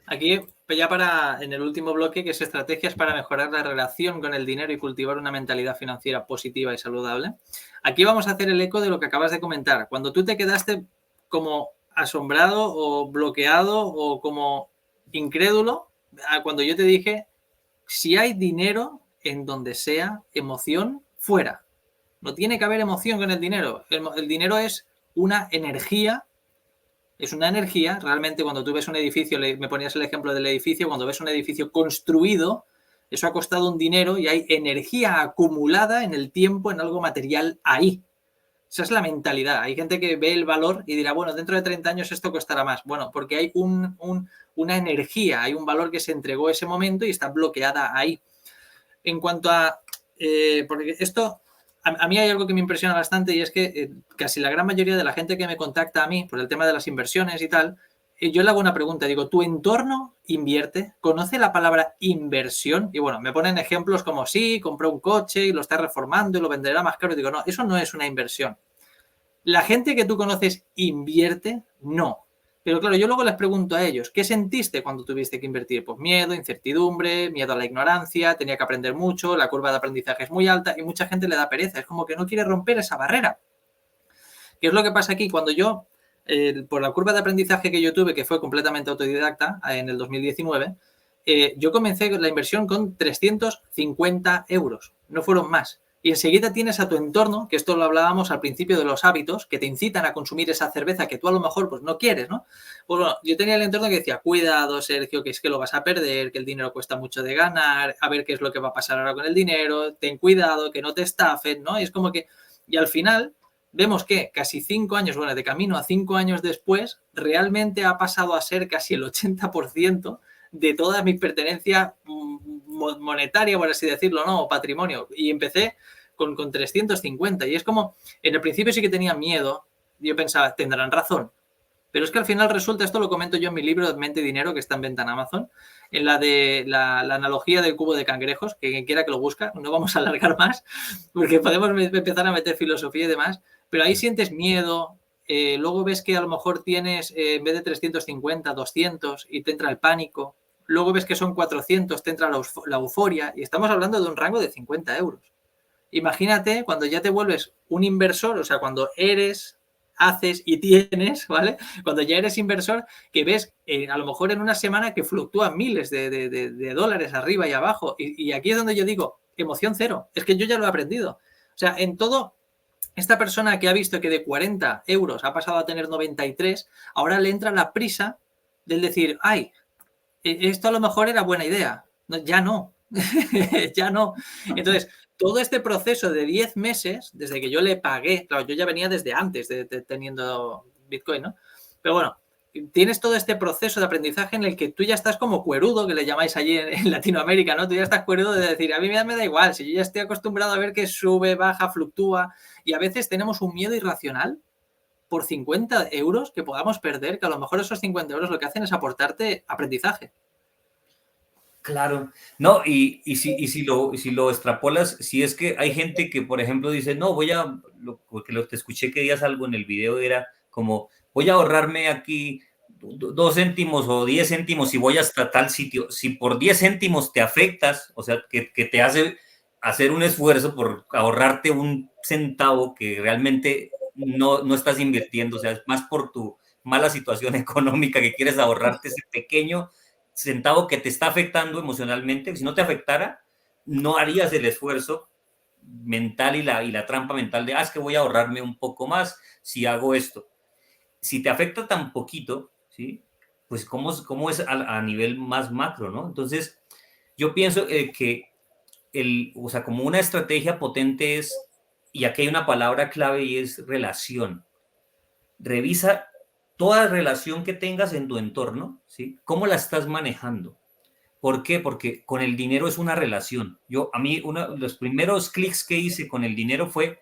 Aquí, ya en el último bloque, que es estrategias para mejorar la relación con el dinero y cultivar una mentalidad financiera positiva y saludable. Aquí vamos a hacer el eco de lo que acabas de comentar. Cuando tú te quedaste como asombrado o bloqueado o como incrédulo, cuando yo te dije, si hay dinero en donde sea, emoción, fuera. No tiene que haber emoción con el dinero. El dinero es una energía. Es una energía, realmente cuando tú ves un edificio, me ponías el ejemplo del edificio, cuando ves un edificio construido, eso ha costado un dinero y hay energía acumulada en el tiempo, en algo material ahí. Esa es la mentalidad. Hay gente que ve el valor y dirá, bueno, dentro de 30 años esto costará más. Bueno, porque hay una energía, hay un valor que se entregó ese momento y está bloqueada ahí. En cuanto a... porque esto a mí hay algo que me impresiona bastante y es que casi la gran mayoría de la gente que me contacta a mí por el tema de las inversiones y tal, yo le hago una pregunta, digo, ¿tu entorno invierte? ¿Conoce la palabra inversión? Y bueno, me ponen ejemplos como sí, compró un coche y lo está reformando y lo venderá más caro. Y digo, no, eso no es una inversión. ¿La gente que tú conoces invierte? No. Pero claro, yo luego les pregunto a ellos, ¿qué sentiste cuando tuviste que invertir? Pues miedo, incertidumbre, miedo a la ignorancia, tenía que aprender mucho, la curva de aprendizaje es muy alta y mucha gente le da pereza, es como que no quiere romper esa barrera. ¿Qué es lo que pasa aquí? Cuando yo, por la curva de aprendizaje que yo tuve, que fue completamente autodidacta en el 2019, yo comencé la inversión con 350 euros, no fueron más. Y enseguida tienes a tu entorno, que esto lo hablábamos al principio de los hábitos, que te incitan a consumir esa cerveza que tú a lo mejor pues no quieres, ¿no? Pues bueno, yo tenía el entorno que decía, cuidado, Sergio, que es que lo vas a perder, que el dinero cuesta mucho de ganar, a ver qué es lo que va a pasar ahora con el dinero, ten cuidado, que no te estafen, ¿no? Y es como que, y al final vemos que casi 5 años, bueno, de camino a 5 años después, realmente ha pasado a ser casi el 80% de toda mi pertenencia monetaria, por así decirlo, ¿no? O patrimonio. Y empecé con 350. Y es como, en el principio sí que tenía miedo. Yo pensaba, tendrán razón. Pero es que al final resulta, esto lo comento yo en mi libro de Mente y Dinero, que está en venta en Amazon, en la de la analogía del cubo de cangrejos, que quien quiera que lo busque, no vamos a alargar más, porque podemos empezar a meter filosofía y demás, pero ahí sientes miedo, luego ves que a lo mejor tienes, en vez de 350, 200 y te entra el pánico, luego ves que son 400, te entra la euforia, y estamos hablando de un rango de 50 euros. Imagínate cuando ya te vuelves un inversor, o sea, cuando eres, haces y tienes, ¿vale? Cuando ya eres inversor, que ves a lo mejor en una semana que fluctúan miles de dólares arriba y abajo. Y aquí es donde yo digo, emoción cero. Es que yo ya lo he aprendido. O sea, en todo, esta persona que ha visto que de 40 euros ha pasado a tener 93, ahora le entra la prisa del decir, ay, esto a lo mejor era buena idea. No, ya no. Ya no. Entonces, todo este proceso de 10 meses, desde que yo le pagué, claro, yo ya venía desde antes de teniendo Bitcoin, ¿no? Pero bueno, tienes todo este proceso de aprendizaje en el que tú ya estás como cuerudo, que le llamáis allí en Latinoamérica, ¿no? Tú ya estás cuerudo de decir, a mí me da igual, si yo ya estoy acostumbrado a ver que sube, baja, fluctúa, y a veces tenemos un miedo irracional por 50 euros que podamos perder, que a lo mejor esos 50 euros lo que hacen es aportarte aprendizaje. Claro, no, si lo extrapolas, si es que hay gente que, por ejemplo, dice, no, porque te escuché que digas algo en el video, era como, voy a ahorrarme aquí 2 céntimos o 10 céntimos y voy hasta tal sitio. Si por 10 céntimos te afectas, o sea, que te hace hacer un esfuerzo por ahorrarte un centavo que realmente no estás invirtiendo, o sea, es más por tu mala situación económica que quieres ahorrarte ese pequeño centavo que te está afectando emocionalmente. Si no te afectara, no harías el esfuerzo mental y la trampa mental de, es que voy a ahorrarme un poco más si hago esto. Si te afecta tan poquito, ¿sí? Pues cómo es a nivel más macro, ¿no? Entonces, yo pienso que o sea, como una estrategia potente es, y aquí hay una palabra clave y es relación. Revisa toda relación que tengas en tu entorno, ¿sí? ¿Cómo la estás manejando? ¿Por qué? Porque con el dinero es una relación. A mí, uno de los primeros clics que hice con el dinero fue,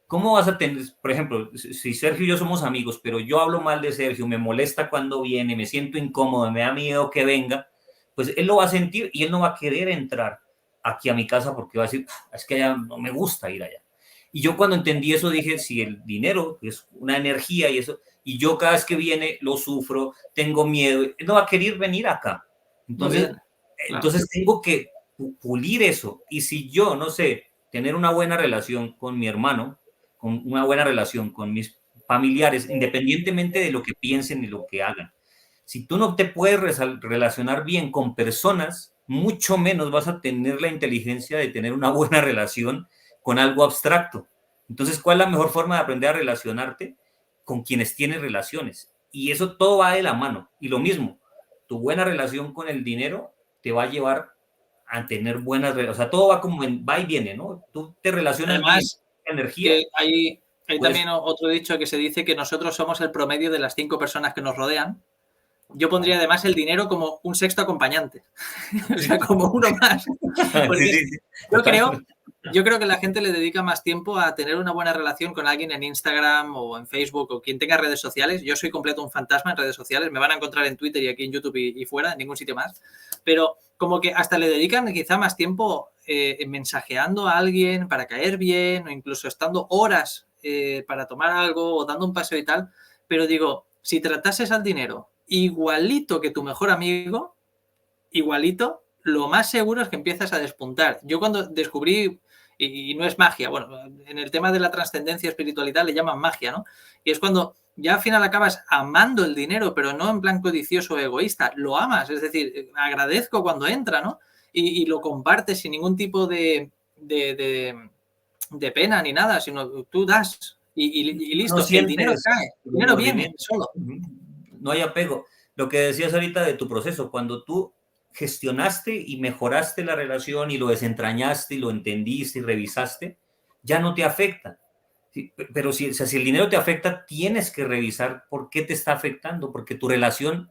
¿cómo vas a tener, por ejemplo, si Sergio y yo somos amigos, pero yo hablo mal de Sergio, me molesta cuando viene, me siento incómodo, me da miedo que venga, pues él lo va a sentir y él no va a querer entrar aquí a mi casa porque va a decir, es que allá no me gusta ir allá. Y yo cuando entendí eso dije, si el dinero es una energía y eso, y yo cada vez que viene lo sufro, tengo miedo, él no va a querer venir acá. Entonces, Claro. tengo que pulir eso. Y si yo, no sé, tener una buena relación con mi hermano, con una buena relación con mis familiares, independientemente de lo que piensen y lo que hagan. Si tú no te puedes relacionar bien con personas, mucho menos vas a tener la inteligencia de tener una buena relación con algo abstracto. Entonces, ¿cuál es la mejor forma de aprender a relacionarte? Con quienes tienes relaciones. Y eso todo va de la mano. Y lo mismo, tu buena relación con el dinero te va a llevar a tener buenas relaciones. O sea, todo va como va y viene, ¿no? Tú te relacionas bien, Además, energía, que hay pues también otro dicho que se dice que nosotros somos el promedio de las 5 personas que nos rodean. Yo pondría además el dinero como un sexto acompañante, o sea, como uno más. sí, Porque sí, sí, yo creo, total. yo creo que la gente le dedica más tiempo a tener una buena relación con alguien en Instagram o en Facebook o quien tenga redes sociales. Yo soy completo un fantasma en redes sociales. Me van a encontrar en Twitter y aquí en YouTube y fuera, en ningún sitio más. Pero como que hasta le dedican quizá más tiempo mensajeando a alguien para caer bien o incluso estando horas para tomar algo o dando un paseo y tal. Pero digo, si tratases al dinero igualito que tu mejor amigo, igualito, lo más seguro es que empiezas a despuntar. Yo cuando descubrí, y no es magia, bueno, en el tema de la trascendencia espiritualidad le llaman magia, ¿no? Y es cuando ya al final acabas amando el dinero, pero no en plan codicioso o egoísta, lo amas, es decir, agradezco cuando entra, ¿no? Y lo compartes sin ningún tipo de pena ni nada, sino tú das y No listo, el dinero sientes cae, el dinero viene remordimiento. solo. No hay apego. Lo que decías ahorita de tu proceso, cuando tú gestionaste y mejoraste la relación y lo desentrañaste y lo entendiste y revisaste, ya no te afecta. Pero si, o sea, si el dinero te afecta, tienes que revisar por qué te está afectando, porque tu relación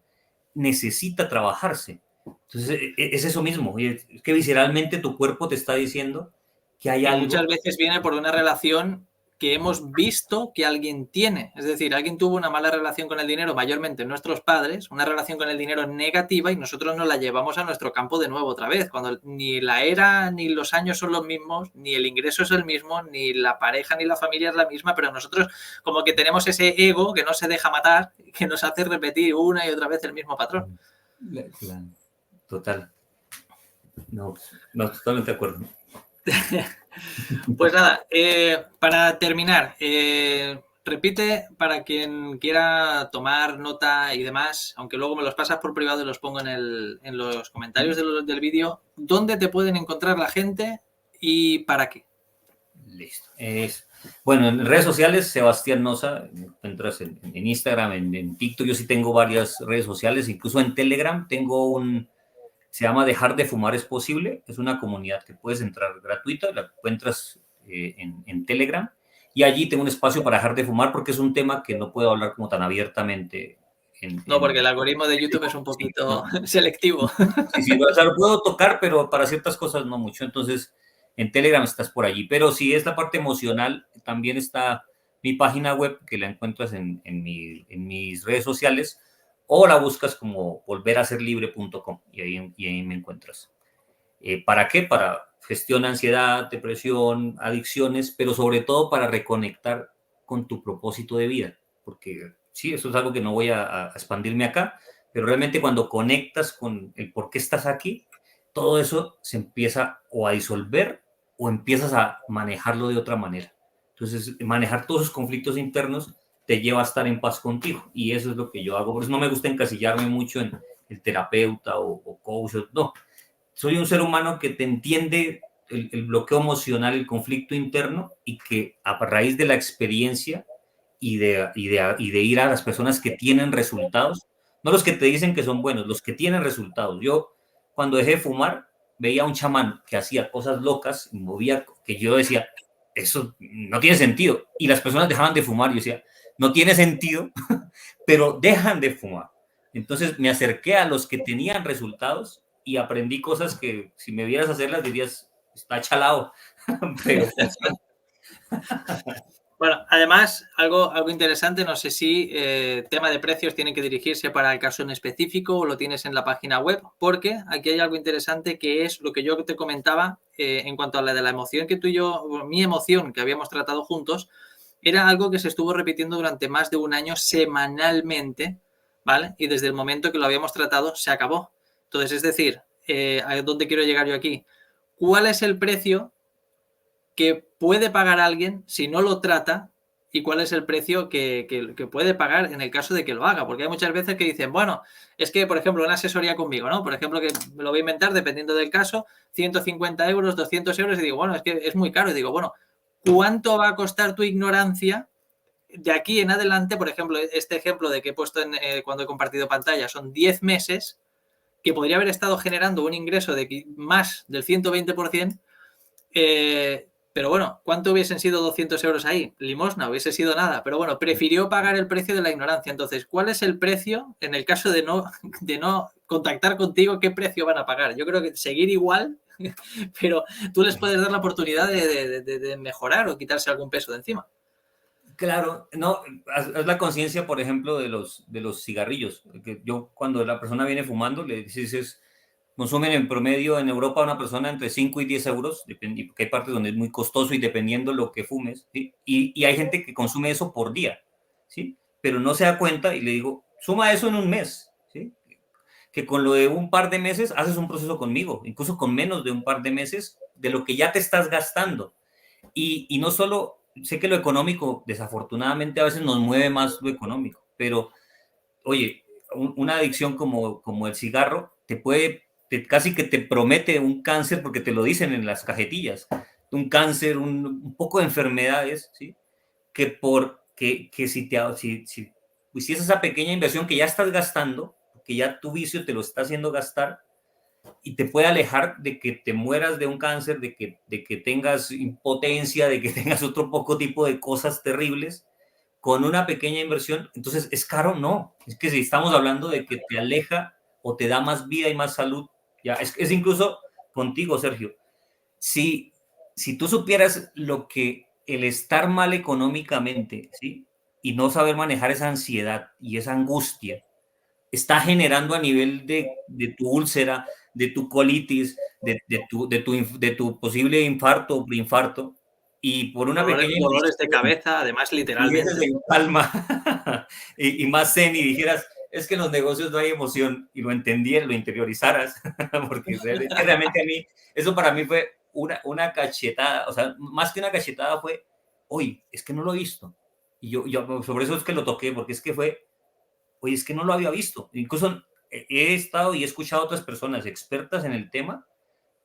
necesita trabajarse. Entonces, es eso mismo. Es que visceralmente tu cuerpo te está diciendo que hay Y muchas algo. veces viene por una relación que hemos visto que alguien tiene. Es decir, alguien tuvo una mala relación con el dinero, mayormente nuestros padres, una relación con el dinero negativa y nosotros nos la llevamos a nuestro campo de nuevo otra vez, cuando ni la era ni los años son los mismos, ni el ingreso es el mismo, ni la pareja ni la familia es la misma, pero nosotros como que tenemos ese ego que no se deja matar, que nos hace repetir una y otra vez el mismo patrón. Claro. Total. No, no, totalmente de acuerdo. Pues nada, para terminar, repite para quien quiera tomar nota y demás, aunque luego me los pasas por privado y los pongo en los comentarios del vídeo, ¿dónde te pueden encontrar la gente y para qué? Listo. Bueno, en redes sociales, Sebastián Noza, entras en Instagram, en TikTok, yo sí tengo varias redes sociales, incluso en Telegram tengo se llama Dejar de Fumar es Posible, es una comunidad que puedes entrar gratuita, la encuentras en Telegram, y allí tengo un espacio para dejar de fumar porque es un tema que no puedo hablar como tan abiertamente. No, porque el algoritmo de YouTube es un poquito selectivo. Sí, o sea, lo puedo tocar, pero para ciertas cosas no mucho, entonces en Telegram estás por allí, pero si es la parte emocional, también está mi página web, que la encuentras en mis redes sociales, o la buscas como volveraserlibre.com y ahí me encuentras. ¿Para qué? Para gestión de ansiedad, depresión, adicciones, pero sobre todo para reconectar con tu propósito de vida, porque sí, eso es algo que no voy a expandirme acá, pero realmente cuando conectas con el por qué estás aquí, todo eso se empieza o a disolver o empiezas a manejarlo de otra manera. Entonces, manejar todos esos conflictos internos te lleva a estar en paz contigo y eso es lo que yo hago. Por eso no me gusta encasillarme mucho en el terapeuta o coach, no. Soy un ser humano que te entiende el bloqueo emocional, el conflicto interno y que a raíz de la experiencia y de ir a las personas que tienen resultados, no los que te dicen que son buenos, los que tienen resultados. Yo cuando dejé de fumar veía a un chamán que hacía cosas locas, movía, que yo decía, eso no tiene sentido. Y las personas dejaban de fumar. Yo decía, no tiene sentido, pero dejan de fumar. Entonces me acerqué a los que tenían resultados y aprendí cosas que si me vieras hacerlas dirías, está chalado, pero funciona. Bueno, además, algo interesante, no sé si tema de precios tiene que dirigirse para el caso en específico o lo tienes en la página web, porque aquí hay algo interesante que es lo que yo te comentaba en cuanto a la de la emoción que tú y yo, mi emoción que habíamos tratado juntos, era algo que se estuvo repitiendo durante más de un año semanalmente, ¿vale? Y desde el momento que lo habíamos tratado se acabó. Entonces, es decir, ¿a dónde quiero llegar yo aquí? ¿Cuál es el precio que puede pagar alguien si no lo trata y cuál es el precio que puede pagar en el caso de que lo haga? Porque hay muchas veces que dicen, bueno, es que, por ejemplo, una asesoría conmigo, ¿no? Por ejemplo, que me lo voy a inventar, dependiendo del caso, 150 euros, 200 euros, y digo, bueno, es que es muy caro. Y digo, bueno, ¿cuánto va a costar tu ignorancia de aquí en adelante? Por ejemplo, este ejemplo de que he puesto cuando he compartido pantalla son 10 meses, que podría haber estado generando un ingreso de más del 120%, pero bueno, ¿cuánto hubiesen sido 200 euros ahí? Limosna, hubiese sido nada. Pero bueno, prefirió pagar el precio de la ignorancia. Entonces, ¿cuál es el precio en el caso de no contactar contigo? ¿Qué precio van a pagar? Yo creo que seguir igual pero tú les puedes dar la oportunidad de mejorar o quitarse algún peso de encima. Claro, no, haz la conciencia, por ejemplo, de los cigarrillos. Que yo, cuando la persona viene fumando, le dices, consumen en promedio en Europa una persona entre 5 y 10 euros, porque hay partes donde es muy costoso y dependiendo lo que fumes, ¿sí? Y hay gente que consume eso por día, ¿sí? Pero no se da cuenta y le digo, suma eso en un mes, ¿sí? Que con lo de un par de meses haces un proceso conmigo, incluso con menos de un par de meses, de lo que ya te estás gastando. Y no solo, sé que lo económico, desafortunadamente, a veces nos mueve más lo económico, pero, oye, una adicción como el cigarro casi que te promete un cáncer porque te lo dicen en las cajetillas, un cáncer, un poco de enfermedades, ¿sí? Que si es esa pequeña inversión que ya estás gastando, que ya tu vicio te lo está haciendo gastar, y te puede alejar de que te mueras de un cáncer, de que tengas impotencia, de que tengas otro poco tipo de cosas terribles, con una pequeña inversión. Entonces, ¿es caro? No. Es que si estamos hablando de que te aleja o te da más vida y más salud, ya es incluso contigo, Sergio. Si, si tú supieras lo que el estar mal económicamente, ¿sí? Y no saber manejar esa ansiedad y esa angustia está generando a nivel de tu úlcera, de tu colitis, de tu posible infarto o preinfarto, y por una pequeña Dolores de inversión cabeza, además, tuvieses literalmente. en calma y más zen y dijeras, es que en los negocios no hay emoción, y lo entendieras, lo interiorizaras, porque realmente a mí, eso para mí fue una cachetada, o sea, más que una cachetada fue, oye, es que no lo he visto. Y yo sobre eso es que lo toqué, porque es que fue, oye, es que no lo había visto. Incluso he estado y he escuchado a otras personas expertas en el tema,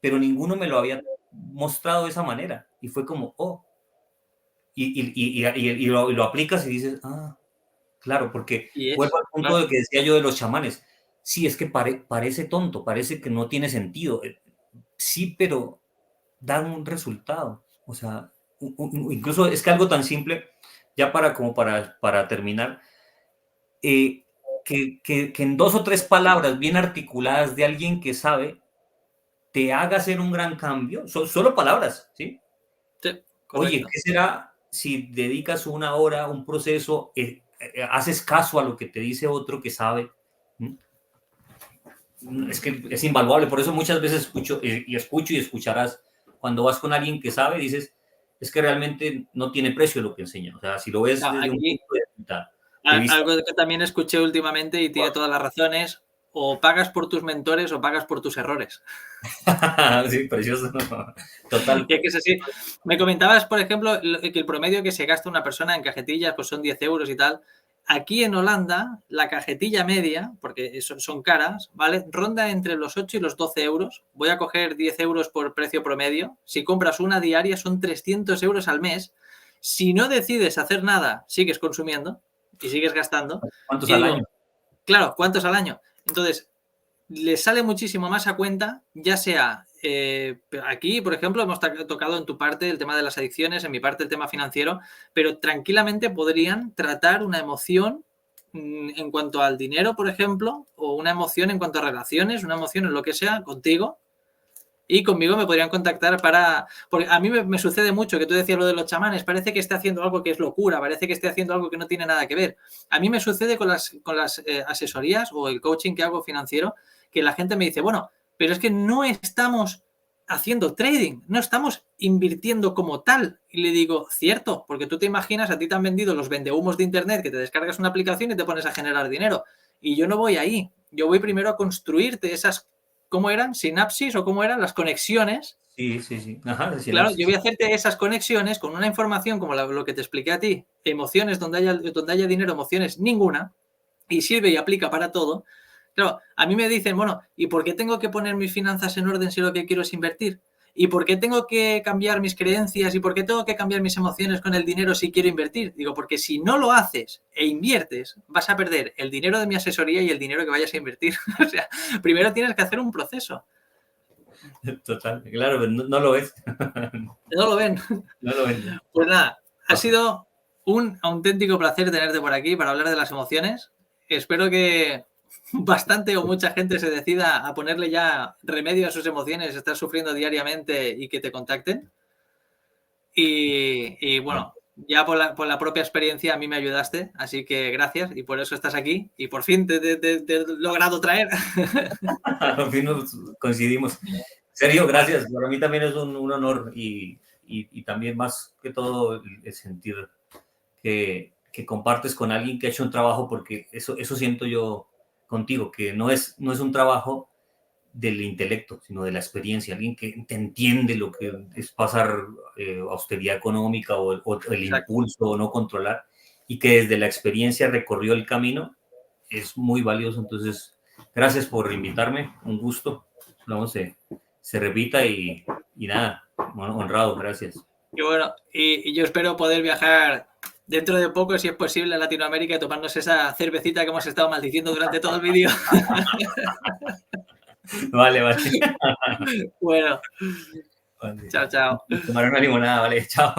pero ninguno me lo había mostrado de esa manera. Y fue como, oh, y lo aplicas y dices, ah, claro, porque Y vuelvo es, al punto claro. de que decía yo de los chamanes. Sí, es que parece tonto, parece que no tiene sentido. Sí, pero da un resultado. O sea, incluso es que algo tan simple, ya para terminar, eh, que en 2 o 3 palabras bien articuladas de alguien que sabe, te haga hacer un gran cambio, solo palabras, ¿sí? Sí, Oye, correcto. ¿qué será si dedicas una hora a un proceso, haces caso a lo que te dice otro que sabe? ¿Mm? Es que es invaluable, por eso muchas veces escucho y escucharás, cuando vas con alguien que sabe, dices, es que realmente no tiene precio lo que enseña. O sea, si lo ves No, desde un aquí punto de vista. algo que también escuché últimamente y tiene todas las razones, o pagas por tus mentores o pagas por tus errores. Sí, precioso. Total. Y es que es así. Me comentabas, por ejemplo, que el promedio que se gasta una persona en cajetillas pues son 10 euros y tal. Aquí en Holanda, la cajetilla media, porque son caras, ¿vale? Ronda entre los 8 y los 12 euros. Voy a coger 10 euros por precio promedio. Si compras una diaria, son 300 euros al mes. Si no decides hacer nada, sigues consumiendo y sigues gastando. ¿Cuántos Y al año? digo, claro, ¿cuántos al año? Entonces, les sale muchísimo más a cuenta, ya sea aquí, por ejemplo, hemos tocado en tu parte el tema de las adicciones, en mi parte el tema financiero, pero tranquilamente podrían tratar una emoción en cuanto al dinero, por ejemplo, o una emoción en cuanto a relaciones, una emoción en lo que sea, contigo. Y conmigo me podrían contactar para... Porque a mí me sucede mucho que tú decías lo de los chamanes, parece que esté haciendo algo que es locura, parece que esté haciendo algo que no tiene nada que ver. A mí me sucede con las asesorías o el coaching que hago financiero, que la gente me dice, bueno, pero es que no estamos haciendo trading, no estamos invirtiendo como tal. Y le digo, cierto, porque tú te imaginas, a ti te han vendido los vendehumos de internet, que te descargas una aplicación y te pones a generar dinero. Y yo no voy ahí, yo voy primero a construirte esas, ¿cómo eran? Sinapsis o cómo eran las conexiones. Sí, sí, sí. Ajá, de Claro, yo sinapsis. voy a hacerte esas conexiones con una información como lo que te expliqué a ti, emociones donde haya dinero, emociones ninguna, y sirve y aplica para todo. Claro, a mí me dicen, bueno, ¿y por qué tengo que poner mis finanzas en orden si lo que quiero es invertir? ¿Y por qué tengo que cambiar mis creencias? ¿Y por qué tengo que cambiar mis emociones con el dinero si quiero invertir? Digo, porque si no lo haces e inviertes, vas a perder el dinero de mi asesoría y el dinero que vayas a invertir. O sea, primero tienes que hacer un proceso. Total, claro, no lo ves. No lo ven. No lo ves. Pues nada, ha sido un auténtico placer tenerte por aquí para hablar de las emociones. Espero que bastante o mucha gente se decida a ponerle ya remedio a sus emociones, estar sufriendo diariamente y que te contacten. Y bueno, ya por la propia experiencia a mí me ayudaste, así que gracias y por eso estás aquí y por fin te he logrado traer. Al fin nos coincidimos. Sergio, gracias. Para mí también es un honor y también más que todo el sentir que compartes con alguien que ha hecho un trabajo, porque eso siento yo contigo, que no es un trabajo del intelecto, sino de la experiencia, alguien que te entiende lo que es pasar austeridad económica o el impulso o no controlar, y que desde la experiencia recorrió el camino, es muy valioso. Entonces, gracias por invitarme, un gusto. Vamos, se repita y nada, bueno, honrado, gracias. Y bueno, y yo espero poder viajar dentro de poco, si es posible, a Latinoamérica y tomarnos esa cervecita que hemos estado maldiciendo durante todo el vídeo. Vale, vale. Bueno, Vale. chao, chao. Tomar una limonada, vale, chao.